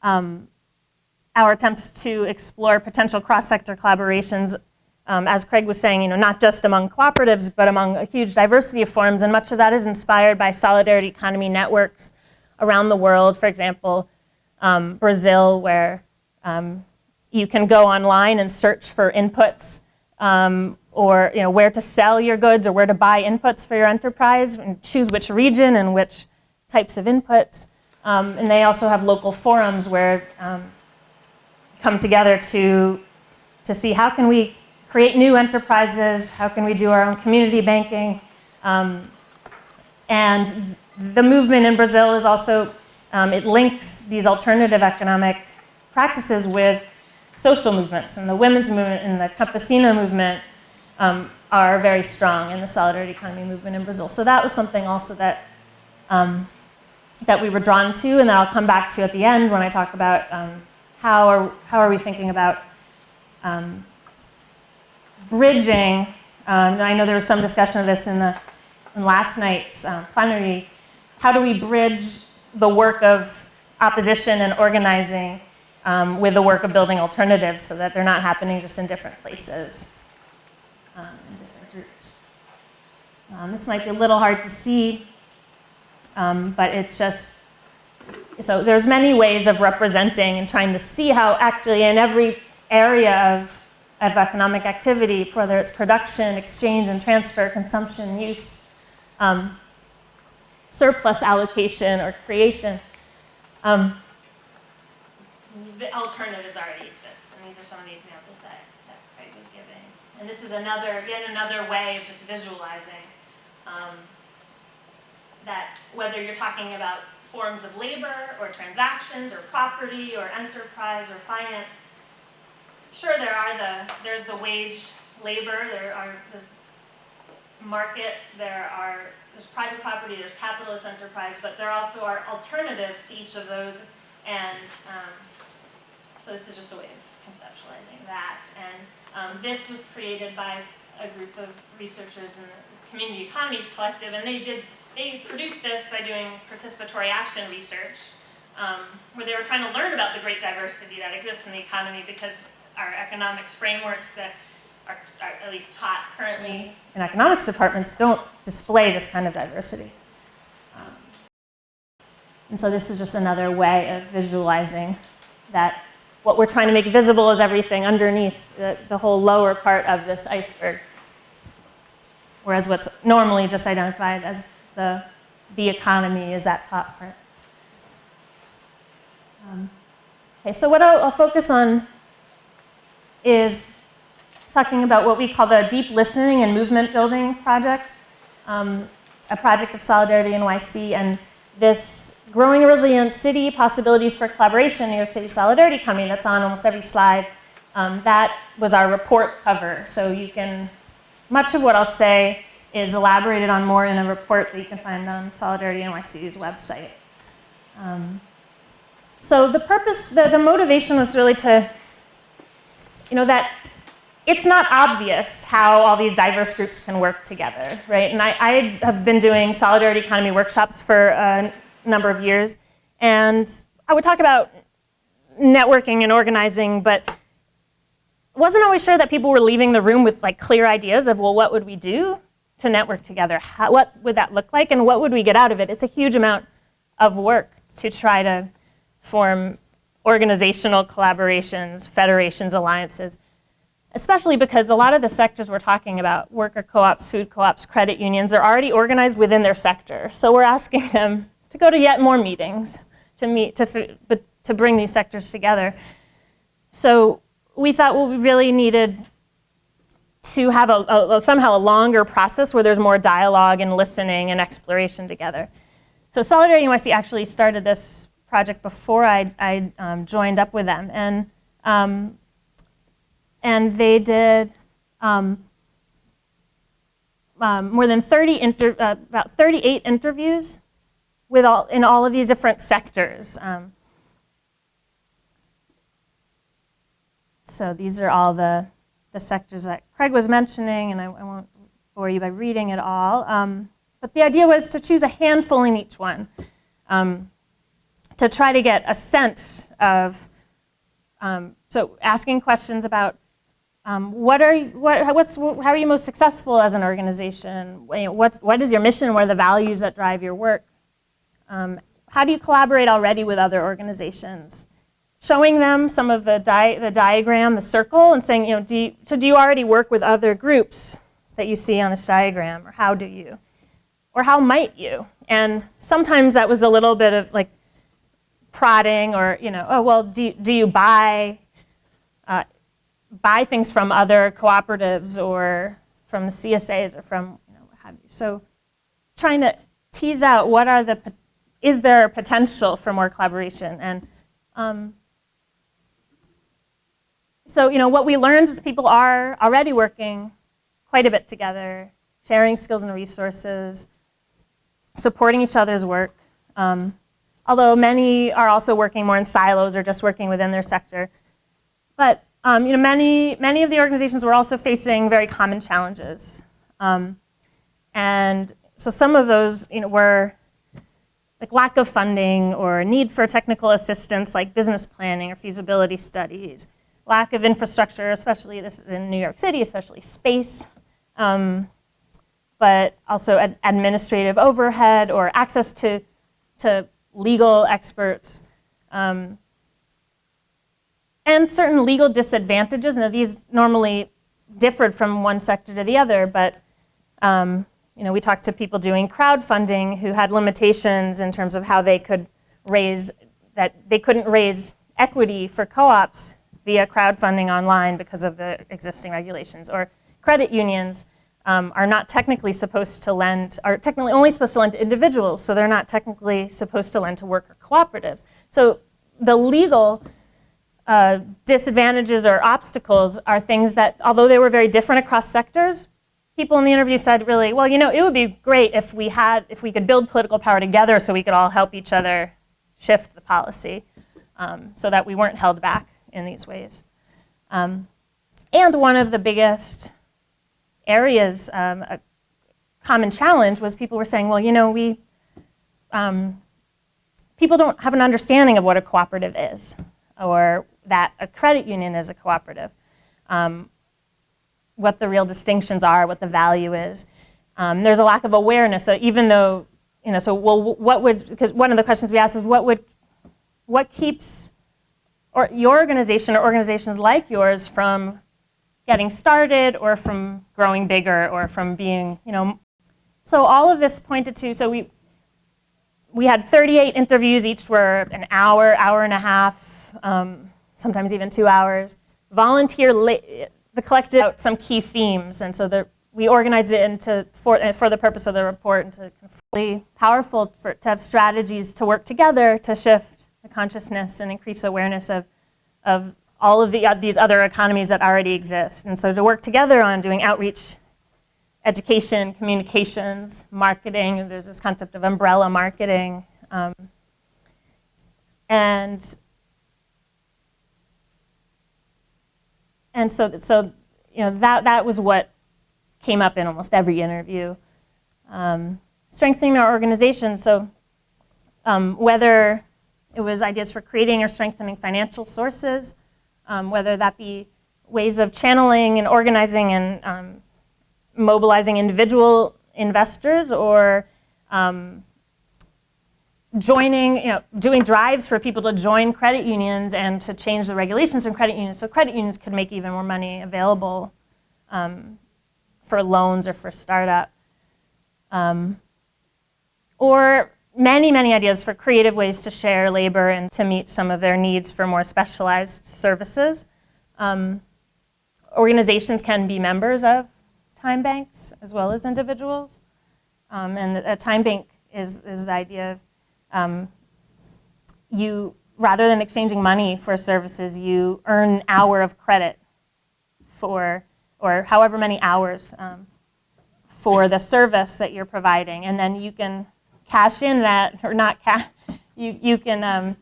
our attempts to explore potential cross-sector collaborations, as Craig was saying, not just among cooperatives, but among a huge diversity of forms, and much of that is inspired by solidarity economy networks around the world. For example, Brazil, where you can go online and search for inputs, or where to sell your goods or where to buy inputs for your enterprise, and choose which region and which types of inputs. And they also have local forums where come together to see how can we create new enterprises, how can we do our own community banking. And the movement in Brazil is also, it links these alternative economic practices with social movements, and the women's movement and the campesino movement are very strong in the solidarity economy movement in Brazil. So that was something also that we were drawn to, and that I'll come back to at the end when I talk about how are we thinking about bridging. I know there was some discussion of this in last night's plenary. How do we bridge the work of opposition and organizing with the work of building alternatives so that they're not happening just in different places, in different groups? This might be a little hard to see, but it's just, so there's many ways of representing and trying to see how actually in every area of economic activity, whether it's production, exchange and transfer, consumption, use, surplus allocation or creation, the alternatives already exist. And these are some of the examples that Craig was giving. And this is yet another way of just visualizing that whether you're talking about forms of labor or transactions or property or enterprise or finance, sure there's the wage labor, there's markets, there's private property, there's capitalist enterprise, but there also are alternatives to each of those, and so this is just a way of conceptualizing that. And this was created by a group of researchers in the Community Economies Collective, and they produced this by doing participatory action research, where they were trying to learn about the great diversity that exists in the economy, because our economics frameworks that are at least taught currently in economics departments don't display this kind of diversity. And so this is just another way of visualizing that what we're trying to make visible is everything underneath the whole lower part of this iceberg, whereas what's normally just identified as the economy is that top part. Okay, so what I'll focus on is talking about what we call the Deep Listening and Movement Building Project, a project of SolidarityNYC, and this Growing a Resilient City, Possibilities for Collaboration, New York City Solidarity Economy, that's on almost every slide. That was our report cover. So much of what I'll say is elaborated on more in a report that you can find on SolidarityNYC's website. So the purpose, the motivation was really to, that it's not obvious how all these diverse groups can work together, right? And I have been doing solidarity economy workshops for a number of years, and I would talk about networking and organizing, but wasn't always sure that people were leaving the room with like clear ideas of, well, what would we do to network together? What would that look like, and what would we get out of it? It's a huge amount of work to try to form organizational collaborations, federations, alliances, especially because a lot of the sectors we're talking about, worker co-ops, food co-ops, credit unions, are already organized within their sector. So we're asking them to go to yet more meetings, to meet, to bring these sectors together. So we thought, well, we really needed to have somehow a longer process where there's more dialogue and listening and exploration together. So SolidarityNYC actually started this project before I joined up with them, and they did more than about 38 interviews in all of these different sectors. So these are all the sectors that Craig was mentioning, and I won't bore you by reading it all. But the idea was to choose a handful in each one, to try to get a sense of, so asking questions about how are you most successful as an organization? What is your mission? What are the values that drive your work? How do you collaborate already with other organizations? Showing them some of the diagram, the circle, and saying, do you already work with other groups that you see on this diagram, or how do you? Or how might you? And sometimes that was a little bit of like prodding, or oh well, do you buy things from other cooperatives or from the CSAs or from what have you? So trying to tease out is there potential for more collaboration? And so what we learned is people are already working quite a bit together, sharing skills and resources, supporting each other's work. Although many are also working more in silos or just working within their sector. But many of the organizations were also facing very common challenges. And so some of those were like lack of funding or need for technical assistance like business planning or feasibility studies, lack of infrastructure, especially this is in New York City, especially space, but also administrative overhead or access to legal experts, and certain legal disadvantages. Now these normally differed from one sector to the other, but we talked to people doing crowdfunding who had limitations in terms of how they could couldn't raise equity for co-ops via crowdfunding online because of the existing regulations. Or credit unions are not technically supposed to lend, are technically only supposed to lend to individuals, so they're not technically supposed to lend to worker cooperatives. So the legal disadvantages or obstacles are things that, although they were very different across sectors, people in the interview said really, well, it would be great if we could build political power together so we could all help each other shift the policy so that we weren't held back in these ways. And one of the biggest areas, a common challenge was people were saying, well, people don't have an understanding of what a cooperative is, or that a credit union is a cooperative, what the real distinctions are, what the value is. There's a lack of awareness. So even though, because one of the questions we asked is what keeps your organization or organizations like yours from getting started or from growing bigger or from being, So all of this pointed to, so we had 38 interviews, each were an hour, hour and a half, sometimes even 2 hours. The collective out some key themes, and so we organized it for the purpose of the report, and to really powerful to have strategies to work together to shift the consciousness and increase awareness of all of these other economies that already exist. And so to work together on doing outreach, education, communications, marketing. There's this concept of umbrella marketing. And so that was what came up in almost every interview. Strengthening our organization, so whether it was ideas for creating or strengthening financial sources, whether that be ways of channeling and organizing and mobilizing individual investors, or joining, doing drives for people to join credit unions and to change the regulations in credit unions so credit unions could make even more money available for loans or for startup. Or many, many ideas for creative ways to share labor and to meet some of their needs for more specialized services. Organizations can be members of time banks as well as individuals. And a time bank is the idea of you, rather than exchanging money for services, you earn an hour of credit for, or however many hours for the service that you're providing. And then you can cash in that, or not you can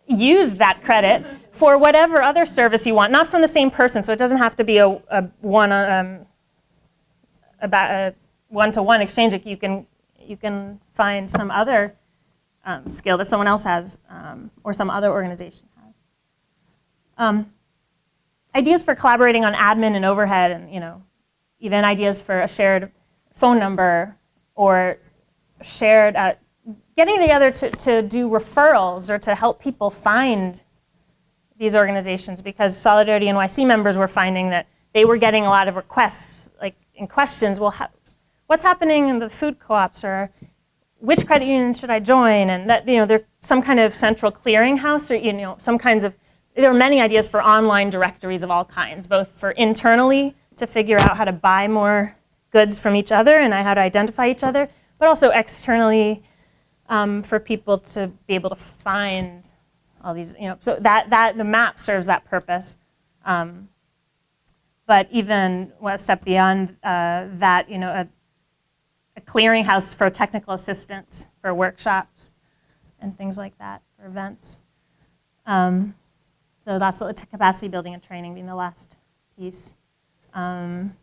use that credit for whatever other service you want, not from the same person. So it doesn't have to be a one-to-one exchange. You can find some other skill that someone else has, or some other organization has. Ideas for collaborating on admin and overhead, and even ideas for a shared phone number, or shared getting together to do referrals or to help people find these organizations, because SolidarityNYC members were finding that they were getting a lot of requests, like in questions, well, what's happening in the food co-ops, or which credit union should I join? And that, there's some kind of central clearinghouse, or some kinds of, there are many ideas for online directories of all kinds, both for internally to figure out how to buy more goods from each other and how to identify each other, but also externally for people to be able to find all these, so that the map serves that purpose. But even one step beyond that, a clearinghouse for technical assistance, for workshops and things like that, for events. So that's the capacity building and training being the last piece. So I'm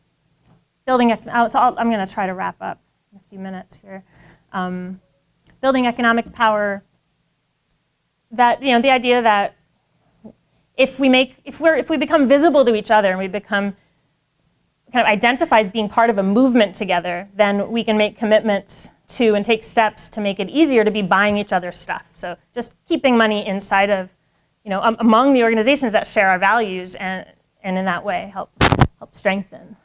going to try to wrap up in a few minutes here. Building economic power. That the idea that if we become visible to each other and we become kind of identify as being part of a movement together, then we can make commitments to and take steps to make it easier to be buying each other's stuff. So just keeping money inside of, among the organizations that share our values, and in that way help strengthen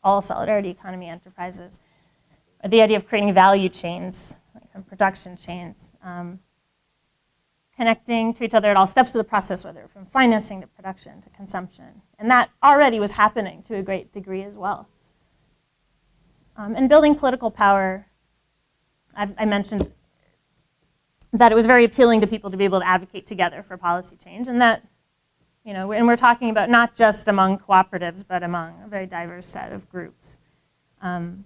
all solidarity economy enterprises. The idea of creating value chains, like production chains, connecting to each other at all steps of the process, whether from financing to production to consumption. And that already was happening to a great degree as well. And building political power, I mentioned that it was very appealing to people to be able to advocate together for policy change, and that, and we're talking about not just among cooperatives, but among a very diverse set of groups. And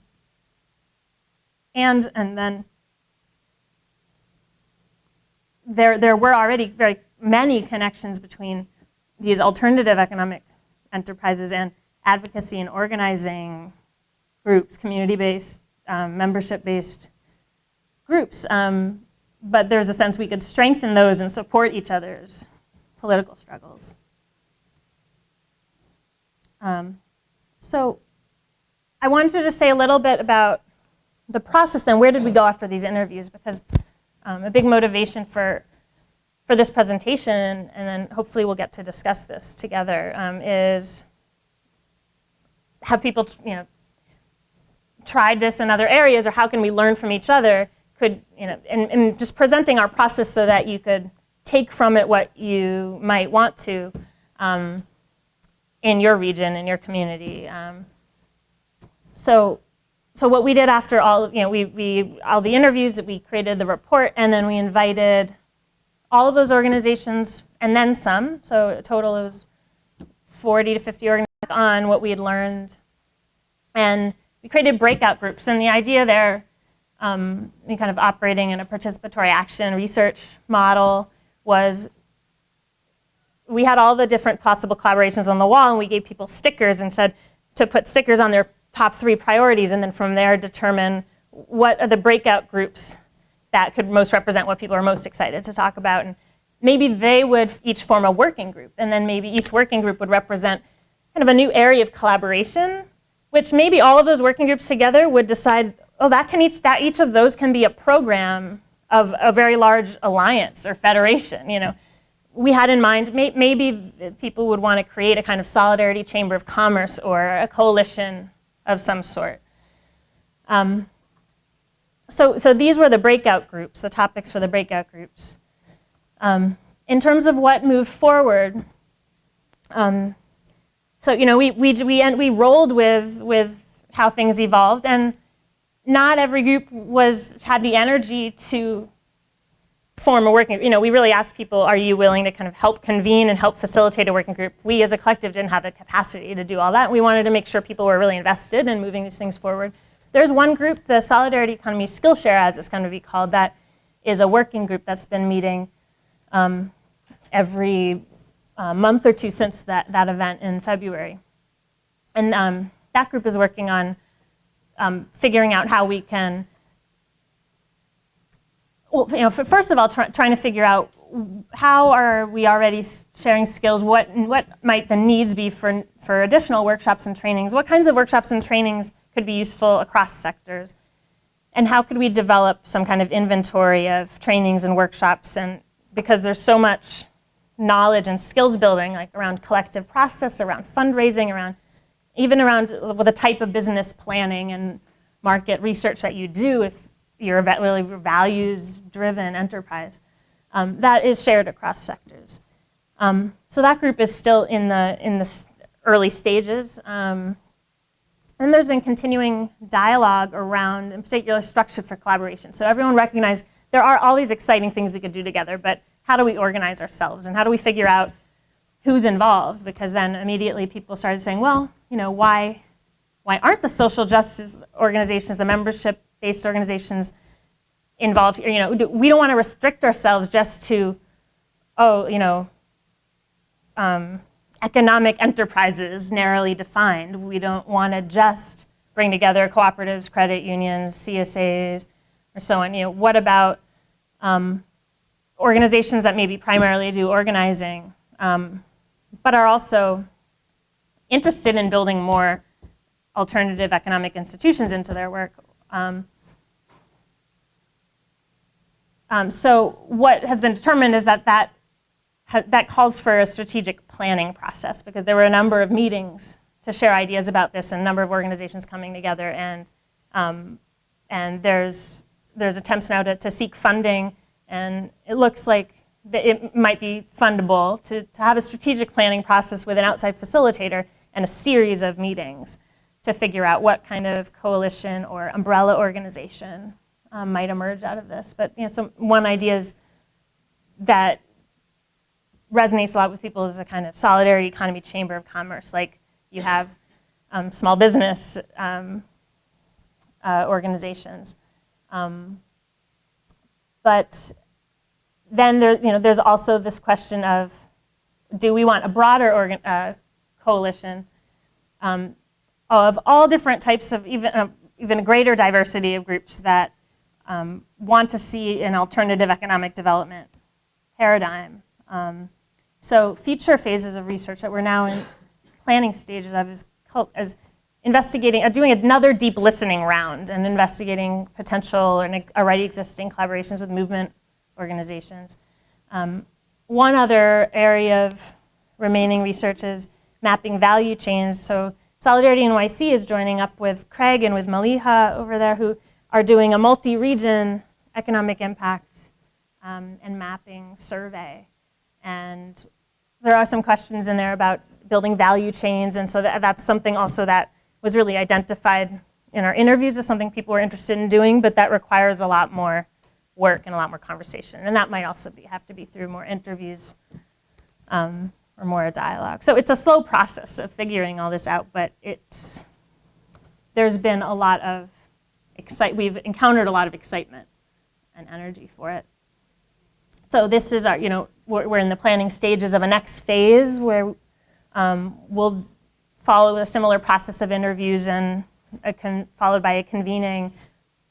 then there were already very many connections between these alternative economic enterprises and advocacy and organizing groups, community-based, membership-based groups. But there's a sense we could strengthen those and support each other's political struggles. So I wanted to just say a little bit about the process then. Where did we go after these interviews? Because a big motivation for this presentation, and then hopefully we'll get to discuss this together, is have people tried this in other areas, or how can we learn from each other? And just presenting our process so that you could take from it what you might want to in your region, in your community. So what we did after all, all the interviews, that we created the report, and then we invited all of those organizations and then some. So a total it was 40 to 50 organizations on what we had learned, and we created breakout groups. And the idea there, kind of operating in a participatory action research model, was we had all the different possible collaborations on the wall, and we gave people stickers and said to put stickers on their top 3 priorities, and then from there determine what are the breakout groups that could most represent what people are most excited to talk about. And maybe they would each form a working group, and then maybe each working group would represent kind of a new area of collaboration, which maybe all of those working groups together would decide, oh, each of those can be a program of a very large alliance or federation. We had in mind maybe people would want to create a kind of solidarity chamber of commerce or a coalition of some sort. So these were the breakout groups, the topics for the breakout groups. In terms of what moved forward, we rolled with how things evolved, and not every group had the energy to form a working group. We really asked people, are you willing to kind of help convene and help facilitate a working group? We as a collective didn't have the capacity to do all that. We wanted to make sure people were really invested in moving these things forward. There's one group, the Solidarity Economy Skillshare, as it's going to be called, that is a working group that's been meeting every month or two since that event in February. And that group is working on figuring out how we can, first of all, trying to figure out how are we already sharing skills, what might the needs be for additional workshops and trainings, what kinds of workshops and trainings could be useful across sectors, and how could we develop some kind of inventory of trainings and workshops, and because there's so much knowledge and skills building, like around collective process, around fundraising, even around the type of business planning and market research that you do if you're a really values-driven enterprise. That is shared across sectors. So that group is still in the early stages. And there's been continuing dialogue around, in particular, structure for collaboration. So everyone recognized there are all these exciting things we could do together, but how do we organize ourselves? And how do we figure out who's involved? Because then immediately people started saying, well, why aren't the social justice organizations, the membership-based organizations involved? We don't want to restrict ourselves just to, economic enterprises narrowly defined. We don't want to just bring together cooperatives, credit unions, CSAs, or so on. What about organizations that maybe primarily do organizing, but are also interested in building more alternative economic institutions into their work? So what has been determined is that calls for a strategic planning process, because there were a number of meetings to share ideas about this and a number of organizations coming together, and there's attempts now to seek funding, and it looks like it might be fundable to have a strategic planning process with an outside facilitator and a series of meetings to figure out what kind of coalition or umbrella organization might emerge out of this. But one idea is that resonates a lot with people is a kind of solidarity economy chamber of commerce. Like you have small business organizations, but then there's also this question of, do we want a broader coalition of all different types of even a greater diversity of groups that want to see an alternative economic development paradigm. So future phases of research that we're now in planning stages of is investigating, doing another deep listening round and investigating potential and already existing collaborations with movement organizations. One other area of remaining research is mapping value chains. So SolidarityNYC is joining up with Craig and with Maliha over there, who are doing a multi-region economic impact and mapping survey. And there are some questions in there about building value chains, and so that's something also that was really identified in our interviews as something people were interested in doing, but that requires a lot more work and a lot more conversation. And that might also have to be through more interviews or more a dialogue. So it's a slow process of figuring all this out, but there's been a lot of we've encountered a lot of excitement and energy for it. So this is our, we're in the planning stages of a next phase where we'll follow a similar process of interviews and followed by a convening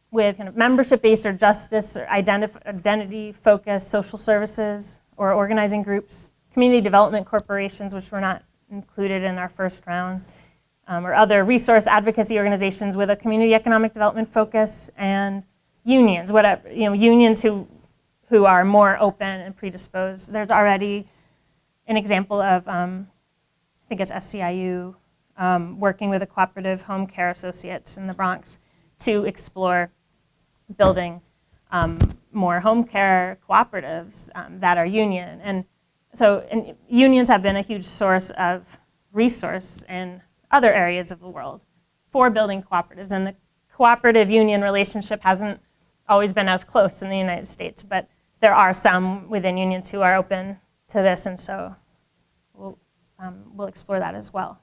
with kind of membership-based or justice or identity-focused social services or organizing groups, community development corporations, which were not included in our first round, or other resource advocacy organizations with a community economic development focus, and unions, whatever, unions who are more open and predisposed. There's already an example of, I think it's SCIU, working with a cooperative home care associates in the Bronx to explore building more home care cooperatives that are union. And unions have been a huge source of resource in other areas of the world for building cooperatives. And the cooperative union relationship hasn't always been as close in the United States, but there are some within unions who are open to this, and so we'll explore that as well.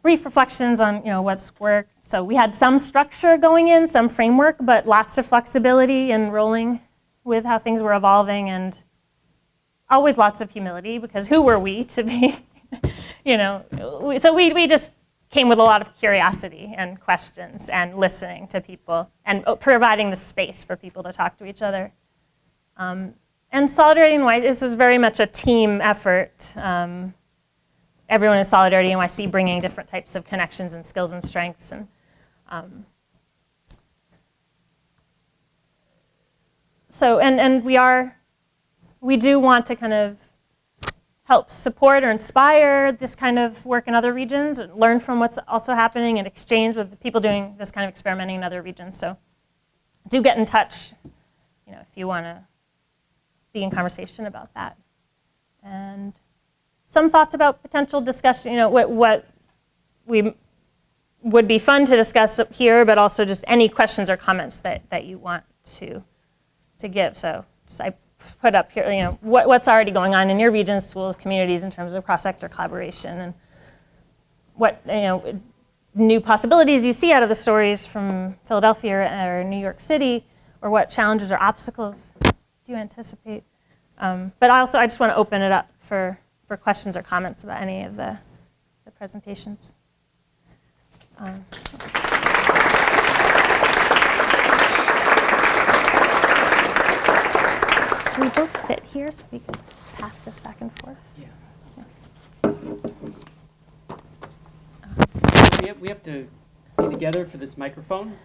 Brief reflections on what's worked. So we had some structure going in, some framework, but lots of flexibility and rolling with how things were evolving, and always lots of humility, because who were we to be, so we just came with a lot of curiosity and questions and listening to people and providing the space for people to talk to each other. And SolidarityNYC, this was very much a team effort. Everyone in SolidarityNYC bringing different types of connections and skills and strengths. And we do want to kind of help support or inspire this kind of work in other regions, and learn from what's also happening and exchange with the people doing this kind of experimenting in other regions. So do get in touch, if you want to be in conversation about that. And some thoughts about potential discussion, what we would be fun to discuss up here, but also just any questions or comments that you want to give. So I put up here, what's already going on in your regions, schools, communities in terms of cross-sector collaboration, and what new possibilities you see out of the stories from Philadelphia or New York City, or what challenges or obstacles do you anticipate? But I just want to open it up for questions or comments about any of the presentations. Should we both sit here so we can pass this back and forth? Yeah. We have to be together for this microphone.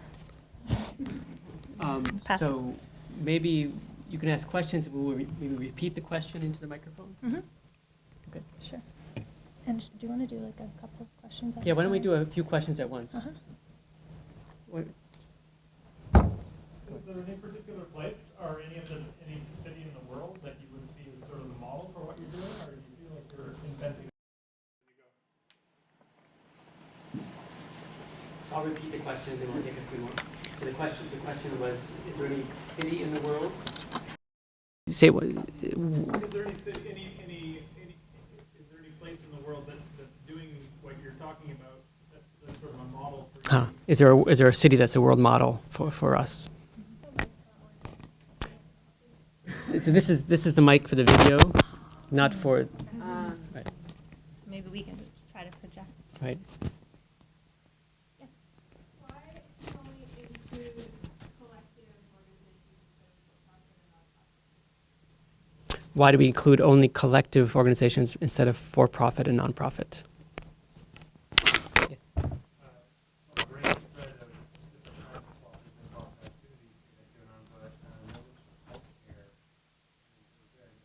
So maybe you can ask questions. We will repeat the question into the microphone. Mm-hmm. Okay. Sure. And do you want to do like a couple of questions? Yeah. Why don't we do a few questions at once? Uh-huh. Is there any particular place or any city in the world that you would see as sort of the model for what you're doing, or do you feel like you're inventing as you go? So I'll repeat the question, then we'll take a few more. So the question was, is there any city in the world? Say what? Is there any place in the world that's doing what you're talking about that's sort of a model for you? Is there a city that's a world model for us? So this is the mic for the video, not for. Right. Maybe we can just try to project. Right. Yeah. Why only include collective organizations instead of for-profit and nonprofit? Why do we include only collective organizations instead of for-profit and nonprofit? Yes. A great spread of different types of qualities and health activities that go on, but healthcare is very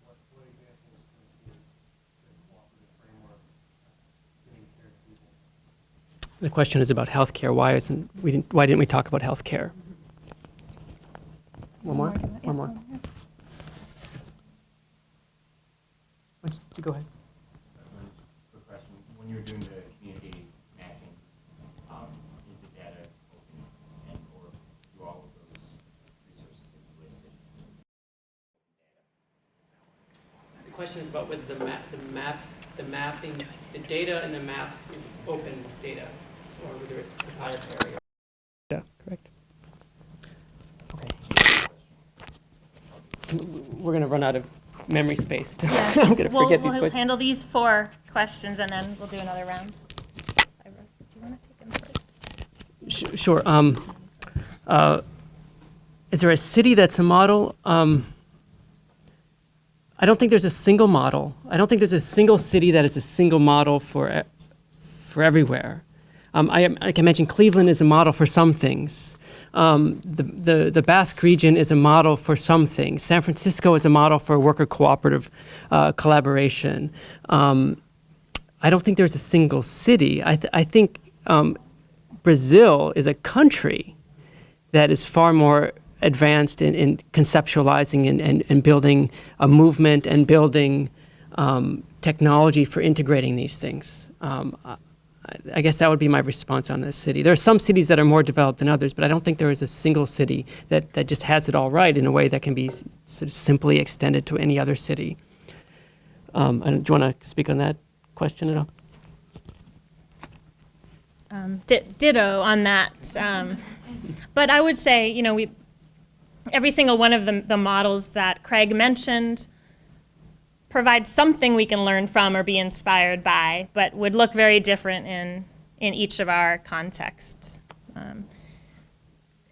what examples can we see the cooperative framework getting care to people? The question is about healthcare. Why didn't we talk about healthcare? One more. One more. Go ahead. Quick question. When you're doing the community matching, is the data open and or do all of those resources that you listed? The question is about whether the mapping, the data in the maps is open data, or whether it's proprietary. Yeah, correct. Okay. we're going to run out of memory space. I'm going to We'll forget these questions. handle these 4 questions and then we'll do another round. Do you want to take them first? Sure. Is there a city that's a model? I don't think there's a single model. I don't think there's a single city that is a single model for everywhere. Like I mentioned, Cleveland is a model for some things. The Basque region is a model for some things. San Francisco is a model for worker cooperative collaboration. I don't think there's a single city. I think Brazil is a country that is far more advanced in conceptualizing and building a movement and building technology for integrating these things. I guess that would be my response on this city. There are some cities that are more developed than others, but I don't think there is a single city that just has it all right in a way that can be sort of simply extended to any other city. Do you want to speak on that question at all? Ditto on that. But I would say, every single one of the models that Craig mentioned provides something we can learn from or be inspired by, but would look very different in each of our contexts.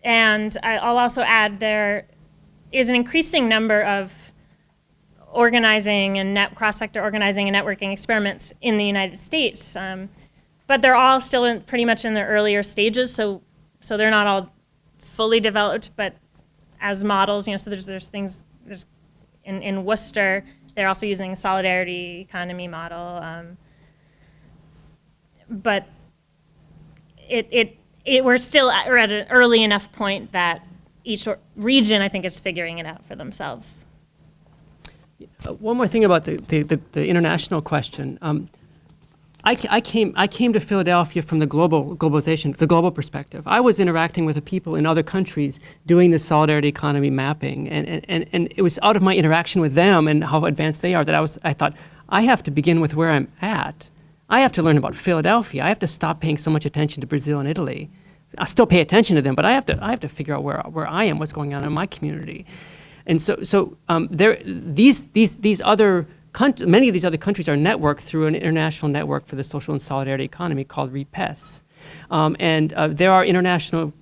And I'll also add there is an increasing number of organizing and cross-sector organizing and networking experiments in the United States. But they're all still pretty much in their earlier stages, so they're not all fully developed, but as models, so there's things, in Worcester, they're also using a solidarity economy model. But we're still at an early enough point that each region, I think, is figuring it out for themselves. One more thing about the international question. I came to Philadelphia from the globalization, the global perspective. I was interacting with the people in other countries doing the solidarity economy mapping, and it was out of my interaction with them and how advanced they are that I thought, I have to begin with where I'm at. I have to learn about Philadelphia. I have to stop paying so much attention to Brazil and Italy. I still pay attention to them, but I have to figure out where I am, what's going on in my community. And many of these other countries are networked through an international network for the social and solidarity economy called REPES. There are international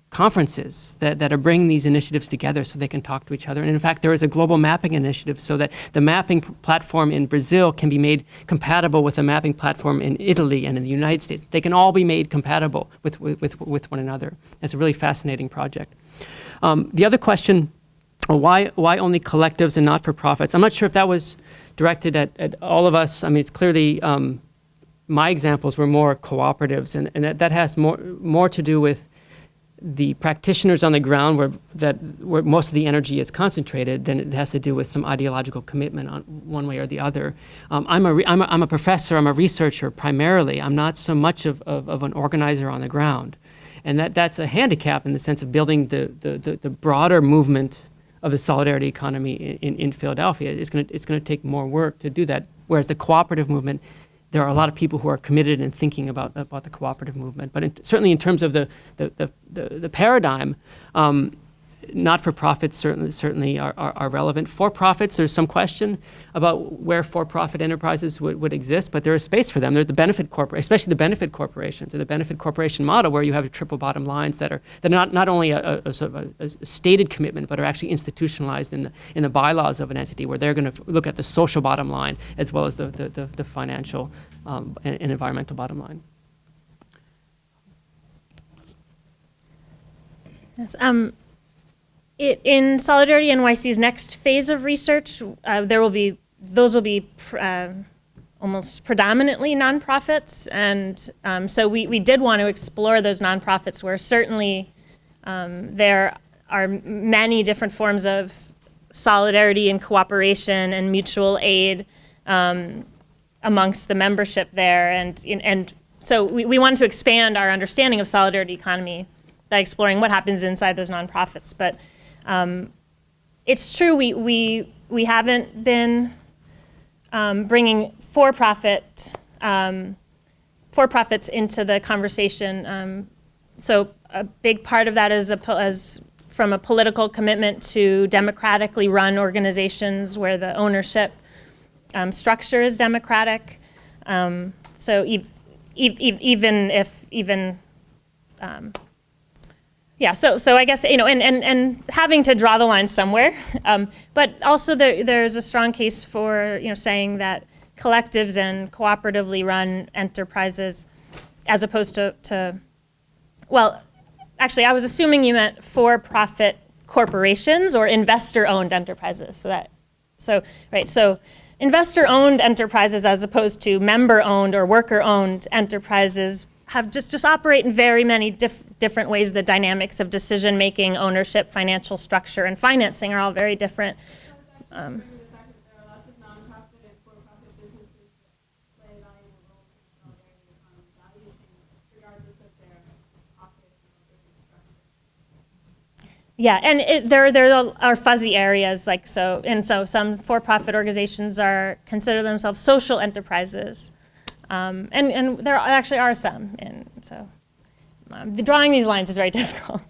conferences that are bringing these initiatives together so they can talk to each other. And in fact, there is a global mapping initiative so that the mapping platform in Brazil can be made compatible with the mapping platform in Italy and in the United States. They can all be made compatible with one another. It's a really fascinating project. The other question, why only collectives and not-for-profits? I'm not sure if that was directed at all of us. I mean, it's clearly my examples were more cooperatives, and that has more to do with the practitioners on the ground where most of the energy is concentrated than it has to do with some ideological commitment on one way or the other. I'm a professor, I'm a researcher primarily. I'm not so much of an organizer on the ground. And that's a handicap in the sense of building the broader movement of the solidarity economy in Philadelphia. It's going to take more work to do that. Whereas the cooperative movement, there are a lot of people who are committed and thinking about the cooperative movement. But certainly in terms of the paradigm, not-for-profits certainly are relevant. For-profits, there's some question about where for-profit enterprises would exist, but there is space for them. There's the benefit especially the benefit corporations, or the benefit corporation model, where you have triple bottom lines that are not only a sort of a stated commitment, but are actually institutionalized in the bylaws of an entity, where they're going to look at the social bottom line as well as the financial and environmental bottom line. Yes. In SolidarityNYC's next phase of research, those will be almost predominantly nonprofits, and so we did want to explore those nonprofits where certainly there are many different forms of solidarity and cooperation and mutual aid amongst the membership there, and so we wanted to expand our understanding of solidarity economy by exploring what happens inside those nonprofits, but. It's true we haven't been bringing for-profits into the conversation. So a big part of that is from a political commitment to democratically run organizations where the ownership structure is democratic. So so I guess, and having to draw the line somewhere, but also there's a strong case for, saying that collectives and cooperatively run enterprises, as opposed to well, actually, I was assuming you meant for-profit corporations or investor-owned enterprises. So investor-owned enterprises, as opposed to member-owned or worker-owned enterprises, have just operate in very many different ways. The dynamics of decision-making, ownership, financial structure, and financing are all very different. The fact that there are lots of nonprofit and for-profit businesses that play valuable roles in the solidarity value chain, regardless of their office or business structure. Yeah, and there are fuzzy areas, so some for-profit organizations consider themselves social enterprises, and there actually are some, and so drawing these lines is very difficult.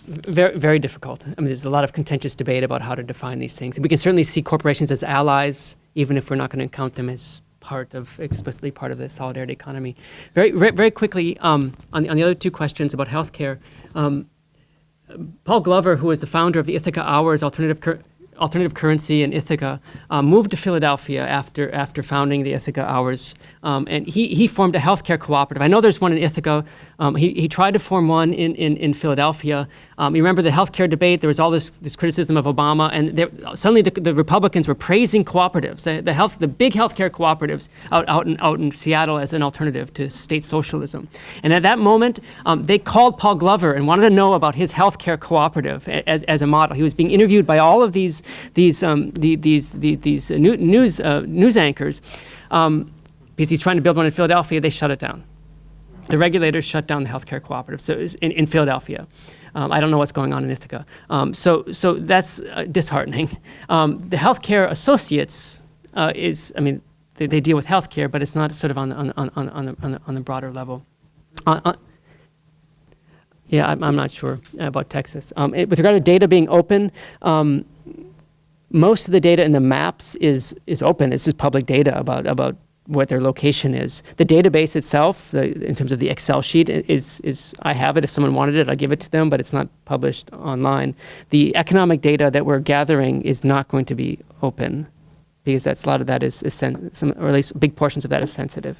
Very, very difficult. I mean, there's a lot of contentious debate about how to define these things. We can certainly see corporations as allies, even if we're not going to count them as explicitly part of the solidarity economy. Very quickly, on the other two questions about healthcare, Paul Glover, who is the founder of the Ithaca Hours alternative currency in Ithaca, moved to Philadelphia after founding the Ithaca Hours, and he formed a healthcare cooperative. I know there's one in Ithaca. He tried to form one in Philadelphia. You remember the healthcare debate? There was all this criticism of Obama, and suddenly the Republicans were praising cooperatives, the big healthcare cooperatives out in Seattle as an alternative to state socialism. And at that moment, they called Paul Glover and wanted to know about his healthcare cooperative as a model. He was being interviewed by all of these news anchors, because he's trying to build one in Philadelphia. They shut it down. The regulators shut down the healthcare cooperative. So in Philadelphia, I don't know what's going on in Ithaca. So that's disheartening. The healthcare associates they deal with healthcare, but it's not sort of on the broader level. Yeah, I'm not sure about Texas. With regard to data being open, most of the data in the maps is open. This is public data about what their location is. The database itself, in terms of the Excel sheet, is I have it. If someone wanted it, I'll give it to them, but it's not published online. The economic data that we're gathering is not going to be open, because a lot of that is or at least big portions of that is sensitive.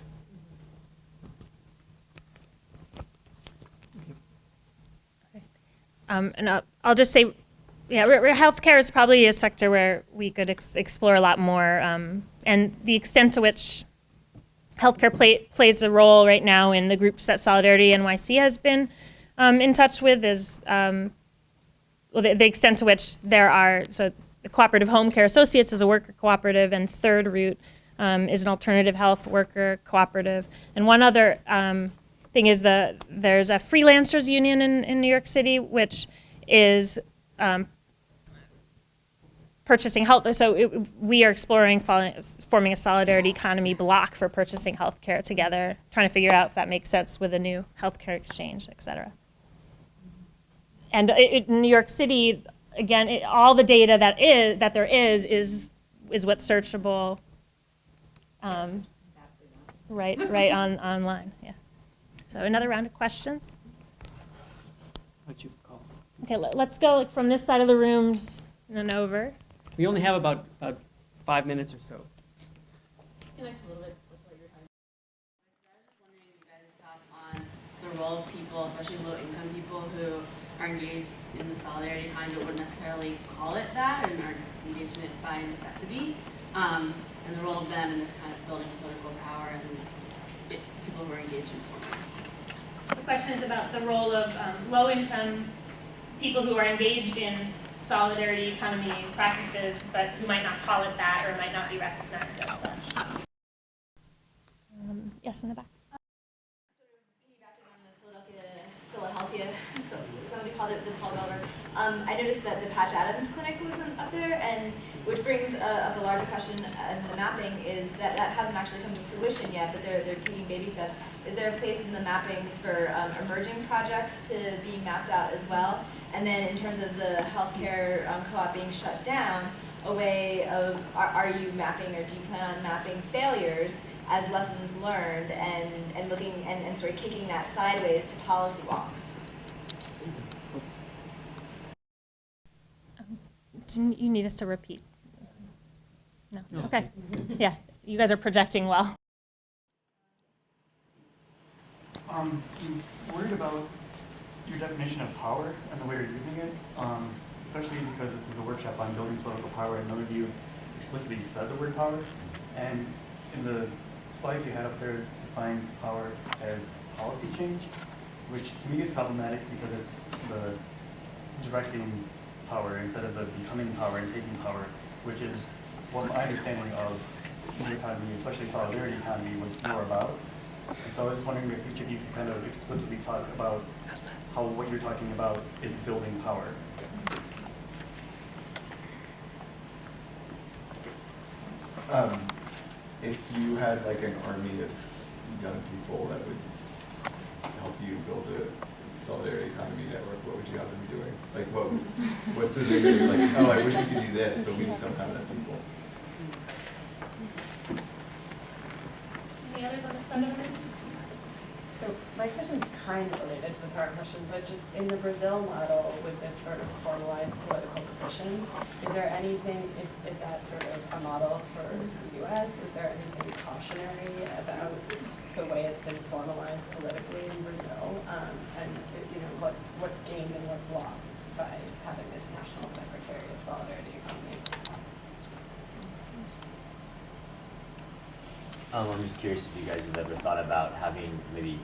And I'll just say, healthcare is probably a sector where we could explore a lot more, and the extent to which healthcare plays a role right now in the groups that SolidarityNYC has been in touch with is, the extent to which so the Cooperative Home Care Associates is a worker cooperative, and reRoute is an alternative health worker cooperative. And one other thing is there's a freelancers union in New York City, which is purchasing health. So we are exploring forming a solidarity economy block for purchasing healthcare together, trying to figure out if that makes sense with a new healthcare exchange, et cetera. And in New York City, again, all the data that there is what's searchable, right online. Yeah. So another round of questions. What you call? Okay, let's go from this side of the room and then over. We only have about 5 minutes or so. Connects a little bit with what you're talking about. I was just wondering if you guys' thoughts on the role of people, especially low-income people who are engaged in the solidarity kind but wouldn't necessarily call it that and are engaged in it by necessity, and the role of them in this kind of building political power and people who are engaged in it. The question is about the role of low-income people who are engaged in solidarity economy practices, but who might not call it that or might not be recognized as such. Yes, in the back. Sort of piggybacking on the Philadelphia, somebody called it the Paul Belver. I noticed that the Patch Adams Clinic wasn't up there, and Which brings up a larger question, and the mapping is that hasn't actually come to fruition yet, but they're taking baby steps. Is there a place in the mapping for emerging projects to be mapped out as well? And then in terms of the healthcare co-op being shut down, a way of, are you mapping, or do you plan on mapping failures as lessons learned and looking and sort of kicking that sideways to policy walks? Didn't you need us to repeat? No? Okay. Yeah, you guys are projecting well. I'm worried about your definition of power and the way you're using it, especially because this is a workshop on building political power, and none of you explicitly said the word power. And in the slide you had up there, defines power as policy change, which to me is problematic because it's the directing power instead of the becoming power and taking power, which is what my understanding of the economy, especially solidarity economy, was more about. And so I was just wondering if each of you could kind of explicitly talk about how what you're talking about is building power. If you had like an army of young people that would help you build a solidarity economy network, what would you have them be doing? Like what's the thing that you're like, oh, I wish we could do this, but we just don't have enough people. Any others on the side? So my question is kind of related to the prior question, but just in the Brazil model with this sort of formalized political position, is there anything, is that sort of a model for the US? Is there anything cautionary about the way it's been formalized politically in Brazil? And you know, what's gained and what's lost by having this National Secretary of Solidarity Economy? I'm just curious if you guys have ever thought about having maybe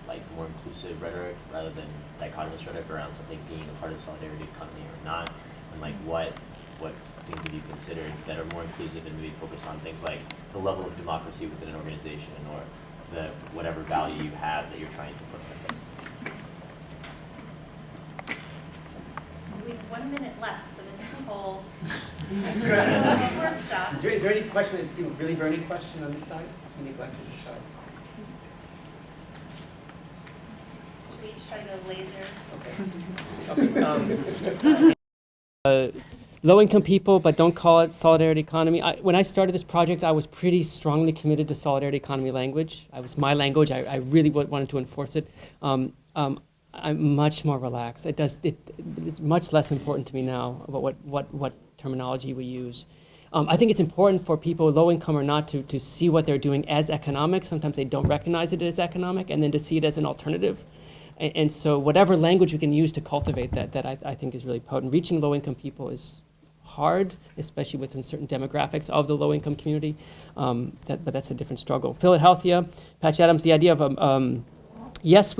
like more inclusive rhetoric rather than dichotomous rhetoric around something being a part of the solidarity economy or not, and like what things have you considered that are more inclusive and maybe focus on things like the level of democracy within an organization or the whatever value you have that you're trying to put with it. We have 1 minute left for this whole workshop. Is there any question, really burning question on this side? Because we neglected this side. Should we each try to go laser? Low-income people, but don't call it solidarity economy. When I started this project, I was pretty strongly committed to solidarity economy language. It was my language. I really wanted to enforce it. I'm much more relaxed. It's much less important to me now about what terminology we use. I think it's important for people, low income or not, to see what they're doing as economic. Sometimes they don't recognize it as economic, and then to see it as an alternative. And so whatever language we can use to cultivate that I think is really potent. Reaching low income people is hard, especially within certain demographics of the low income community, but that's a different struggle. Philadelphia, Patch Adams, the idea of, yes,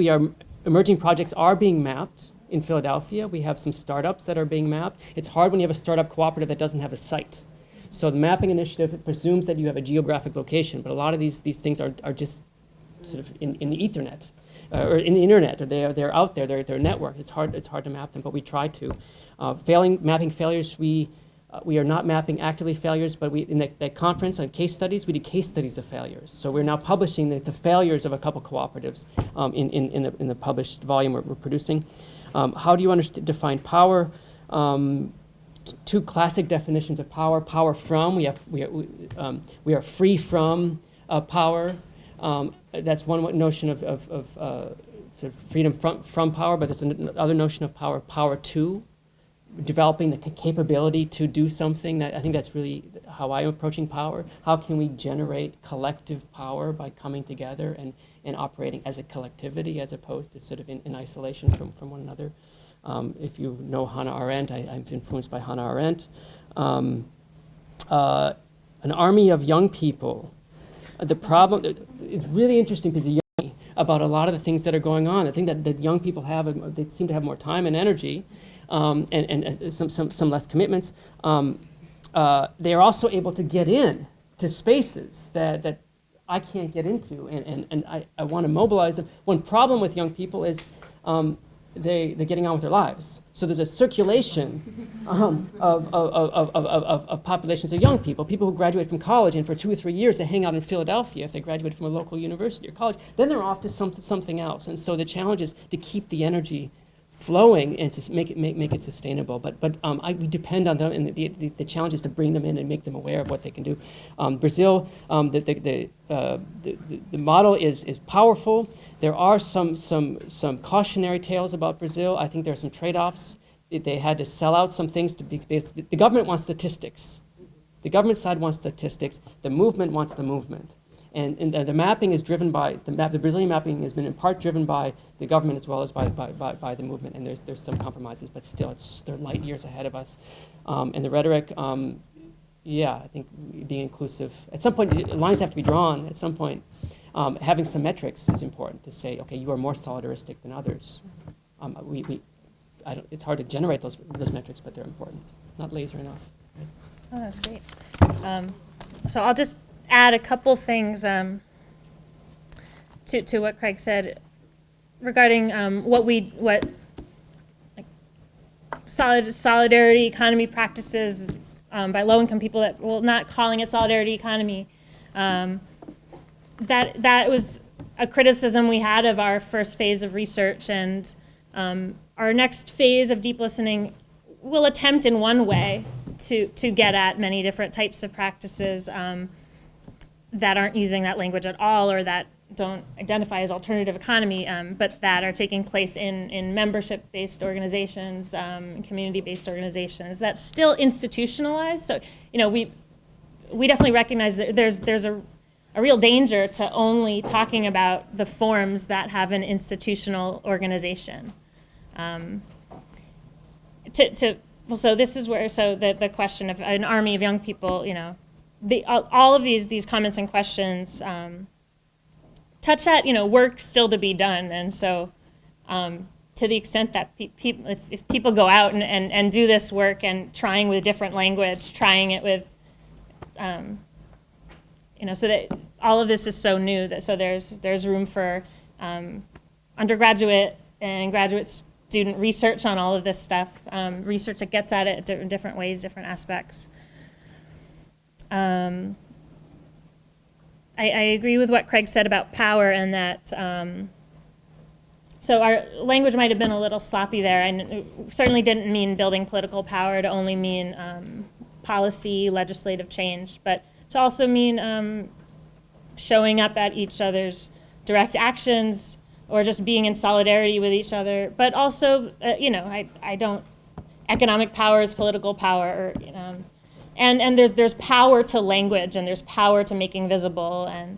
emerging projects are being mapped in Philadelphia. We have some startups that are being mapped. It's hard when you have a startup cooperative that doesn't have a site. So the mapping initiative presumes that you have a geographic location, but a lot of these things are just sort of in the Ethernet, or in the internet, or they're out there, they're networked. It's hard to map them, but we try to. Mapping failures, we are not mapping actively failures, but in that conference on case studies, we did case studies of failures. So we're now publishing the failures of a couple cooperatives in the published volume we're producing. How do you define power? Two classic definitions of power. Power from, we are free from power. That's one notion of sort of freedom from power, but there's another notion of power to. Developing the capability to do something. I think that's really how I'm approaching power. How can we generate collective power by coming together and operating as a collectivity as opposed to sort of in isolation from one another? If you know Hannah Arendt, I'm influenced by Hannah Arendt. An army of young people. The problem is really interesting because the young about a lot of the things that are going on. I think that young people they seem to have more time and energy. And some less commitments. They are also able to get in to spaces that I can't get into, and I want to mobilize them. One problem with young people is they're getting on with their lives. So there's a circulation of populations of young people who graduate from college, and for 2 or 3 years they hang out in Philadelphia if they graduate from a local university or college. Then they're off to something else. And so the challenge is to keep the energy flowing and to make it sustainable. But we depend on them, and the challenge is to bring them in and make them aware of what they can do. Brazil, the model is powerful. There are some cautionary tales about Brazil. I think there are some trade-offs. They had to sell out some things to be based. The government wants statistics. The government side wants statistics. The movement wants the movement. And the mapping is driven by, the Brazilian mapping has been in part driven by the government as well as by the movement, and there's some compromises, but still they're light years ahead of us. And the rhetoric, yeah, I think being inclusive, at some point, lines have to be drawn at some point. Having some metrics is important to say, okay, you are more solidaristic than others. It's hard to generate those metrics, but they're important. Not laser enough. Right? Oh, that's great. So I'll just add a couple things to what Craig said regarding what solidarity economy practices by low-income people that, well, not calling it solidarity economy. That was a criticism we had of our first phase of research, and our next phase of deep listening will attempt in one way to get at many different types of practices that aren't using that language at all, or that don't identify as alternative economy, but that are taking place in membership-based organizations, community-based organizations. That's still institutionalized. So, we definitely recognize that there's a real danger to only talking about the forms that have an institutional organization. So this is where, the question of an army of young people, all of these comments and questions touch at, work still to be done. And so to the extent that if people go out and do this work and trying with different language, trying it with, so that all of this is so new, that so there's room for undergraduate and graduate student research on all of this stuff, research that gets at it in different ways, different aspects. I agree with what Craig said about power, and that so our language might have been a little sloppy there, and it certainly didn't mean building political power to only mean policy, legislative change, but to also mean showing up at each other's direct actions, or just being in solidarity with each other, but also, economic power is political power, or, and there's power to language, and there's power to making visible, and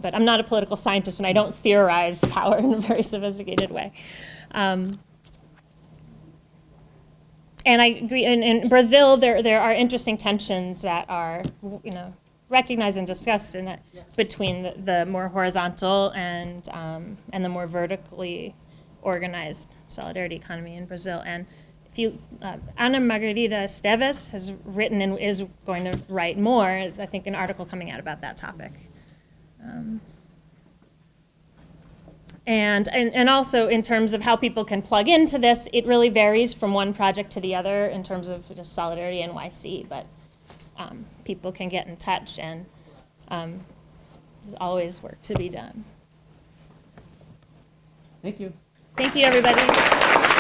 but I'm not a political scientist, and I don't theorize power in a very sophisticated way. And I agree. In Brazil, there are interesting tensions that are, recognized and discussed in it between the more horizontal and the more vertically organized solidarity economy in Brazil. And if you, Ana Margarida Esteves has written and is going to write more, is I think an article coming out about that topic. And also in terms of how people can plug into this, it really varies from one project to the other in terms of just SolidarityNYC, but people can get in touch, and there's always work to be done. Thank you. Thank you, everybody.